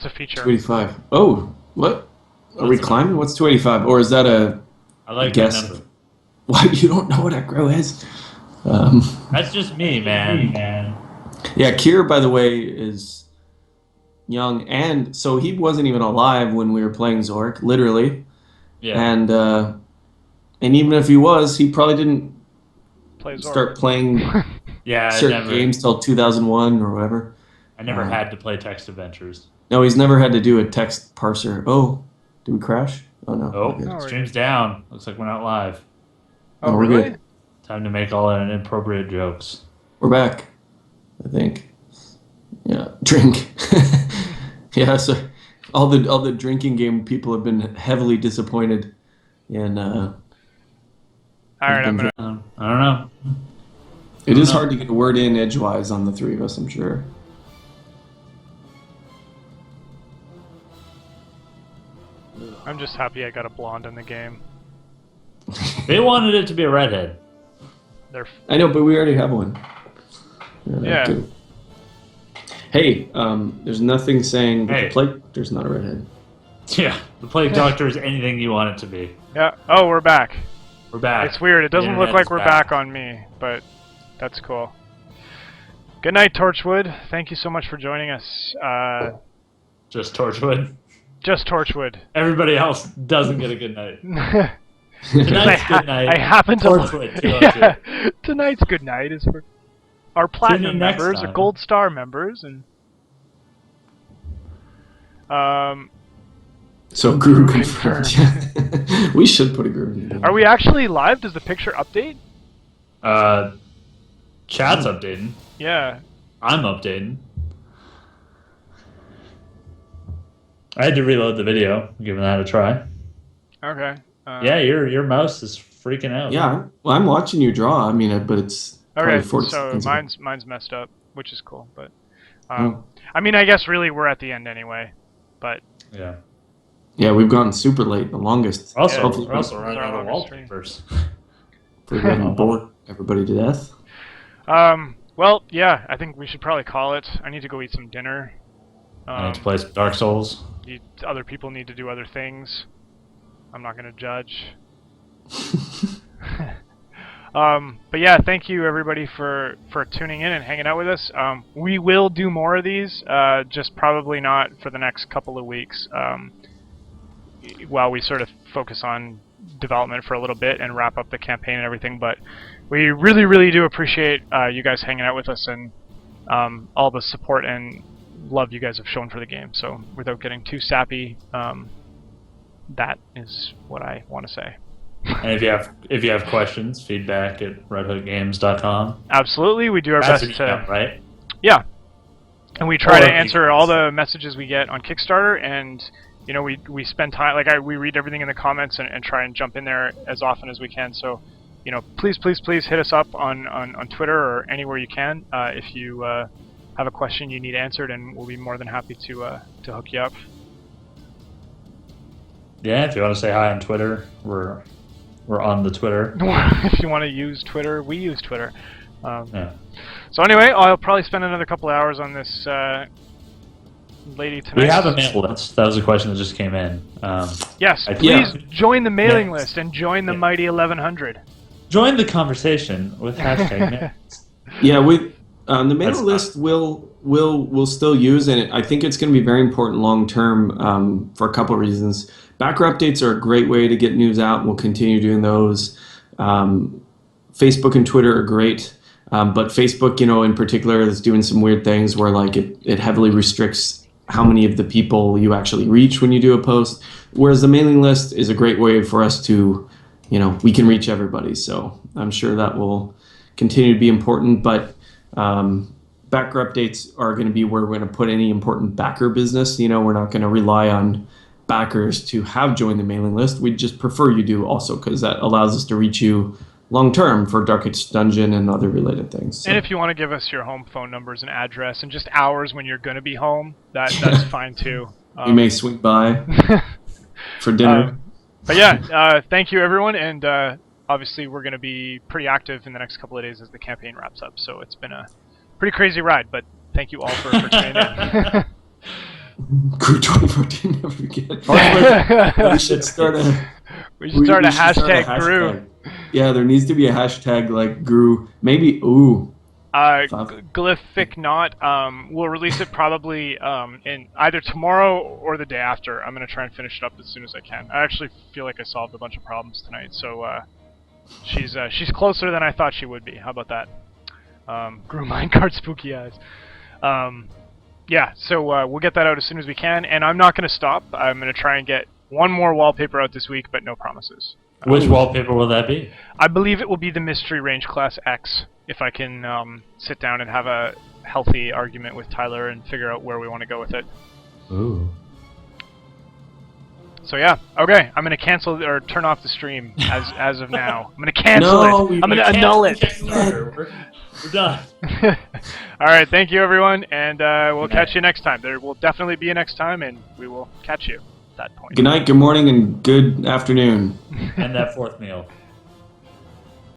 S3: It's a feature.
S1: 285. Oh, what? Are we climbing? What's 285? Or is that a
S2: I like that
S1: guess?
S2: number.
S1: What? You don't know what aggro is?
S2: That's just me, man.
S1: Yeah, Kier, by the way, is young, and so he wasn't even alive when we were playing Zork, literally.
S2: Yeah.
S1: And even if he was, he probably didn't
S3: Play Zork.
S1: start playing
S2: Yeah,
S1: certain games till 2001 or whatever.
S2: I never had to play text adventures.
S1: No, he's never had to do a text parser. Oh, did we crash? Oh no.
S2: Oh,
S1: we're good.
S2: stream's down. Looks like we're not live.
S3: Oh,
S1: No, we're
S3: really?
S1: good.
S2: Time to make all inappropriate jokes.
S1: We're back, I think. Yeah, drink. Yeah, so all the drinking game people have been heavily disappointed in.
S3: All right, I'm gonna.
S2: I don't know.
S1: It is hard to get a word in edgewise on the three of us, I'm sure.
S3: I'm just happy I got a blonde in the game.
S2: They wanted it to be a redhead.
S3: They're.
S1: I know, but we already have one.
S3: Yeah.
S1: Good. Hey, there's nothing saying that
S2: Hey.
S1: the plague doctor's not a redhead.
S2: Yeah, the Plague Doctor is anything you want it to be.
S3: Yeah. Oh, we're back.
S2: We're back.
S3: It's weird. It doesn't
S2: The
S3: look
S2: internet
S3: like
S2: is
S3: we're back on me, but that's cool. Good night, Torchwood. Thank you so much for joining us.
S2: Just Torchwood.
S3: Just Torchwood.
S2: Everybody else doesn't get a good night.
S3: Tonight's
S2: Tonight's good night.
S3: I happen to.
S2: Torchwood 202.
S3: Yeah, tonight's good night is for our platinum
S2: next
S3: members,
S2: time.
S3: our gold star members, and
S1: So Guru confirmed. We should put a Guru in there.
S3: are we actually live? Does the picture update?
S2: Chat's updating.
S3: Yeah.
S2: I'm updating. I had to reload the video, giving that a try.
S3: Okay.
S2: Yeah, your mouse is freaking out.
S1: Yeah, well, I'm watching you draw. I mean, but it's probably
S3: Okay.
S1: 40
S3: So
S1: seconds.
S3: mine's messed up, which is cool, but
S1: Oh.
S3: I mean, I guess really we're at the end anyway, but
S2: Yeah.
S1: Yeah, we've gone super late, the longest.
S2: Also,
S3: Yeah.
S2: we're also
S3: It's
S2: running
S3: our
S2: out of
S3: longest stream.
S2: wallpapers.
S1: We're getting bored everybody to death.
S3: well, yeah, I think we should probably call it. I need to go eat some dinner.
S2: I need to play some Dark Souls.
S3: Other people need to do other things. I'm not going to judge. But yeah, thank you everybody for tuning in and hanging out with us. We will do more of these, just probably not for the next couple of weeks, while we sort of focus on development for a little bit and wrap up the campaign and everything. But we really, really do appreciate you guys hanging out with us and all the support and love you guys have shown for the game. So without getting too sappy, that is what I want to say.
S2: And if you have questions, feedback at redhookgames.com.
S3: Absolutely, we do our
S2: That's
S3: best
S2: an email,
S3: to.
S2: right?
S3: Yeah, and we try
S2: Or
S3: to answer
S2: emails.
S3: all the messages we get on Kickstarter, and you know we spend time we read everything in the comments and try and jump in there as often as we can. So, you know, please hit us up on Twitter or anywhere you can if you have a question you need answered, and we'll be more than happy to hook you up.
S2: Yeah, if you want to say hi on Twitter, we're on the Twitter.
S3: If you want to use Twitter, we use Twitter.
S2: Yeah.
S3: So anyway, I'll probably spend another couple hours on this lady tonight.
S2: We have a mail list. That was a question that just came in.
S3: Yes,
S2: I-
S3: please
S1: Yeah.
S3: join the mailing
S2: Yes.
S3: list and join the
S2: Yeah.
S3: mighty 1100.
S2: Join the conversation with hashtag mail.
S1: Yeah, we the mailing
S2: That's
S1: list will still use, and I think it's going to be very important long term for a couple of reasons. Backer updates are a great way to get news out, and we'll continue doing those. Facebook and Twitter are great, but Facebook, you know, in particular, is doing some weird things where like it heavily restricts how many of the people you actually reach when you do a post. Whereas the mailing list is a great way for us to, you know, we can reach everybody. So I'm sure that will continue to be important, but backer updates are going to be where we're going to put any important backer business. You know, we're not going to rely on backers to have joined the mailing list. We just prefer you do also because that allows us to reach you long term for Darkest Dungeon and other related things. So.
S3: And if you want to give us your home phone numbers and address and just hours when you're going to be home, that's fine too.
S1: We may swing by for dinner.
S3: But yeah, thank you everyone, and obviously we're going to be pretty active in the next couple of days as the campaign wraps up. So it's been a pretty crazy ride, but thank you all for tuning in.
S1: Crew 2014, never forget.
S2: Or
S1: We should start a.
S3: We should start a hashtag
S1: hashtag.
S3: Gru.
S1: Yeah, there needs to be a hashtag like Gru. Maybe
S3: Glyphic not. We'll release it probably in either tomorrow or the day after. I'm gonna try and finish it up as soon as I can. I actually feel like I solved a bunch of problems tonight, so she's closer than I thought she would be. How about that? Gru minecart spooky eyes. Yeah, so we'll get that out as soon as we can, and I'm not gonna stop. I'm gonna try and get one more wallpaper out this week, but no promises.
S2: which wallpaper will that be?
S3: I believe it will be the Mystery Range Class X, if I can sit down and have a healthy argument with Tyler and figure out where we want to go with it.
S2: Ooh.
S3: So yeah, okay, I'm going to cancel or turn off the stream as of now. I'm going to cancel it. I'm going to annul it.
S2: We're done.
S3: All right, thank you everyone, and we'll catch you next time. There will definitely be a next time, and we will catch you at that point.
S1: Good night, good morning, and good afternoon.
S2: And that fourth meal.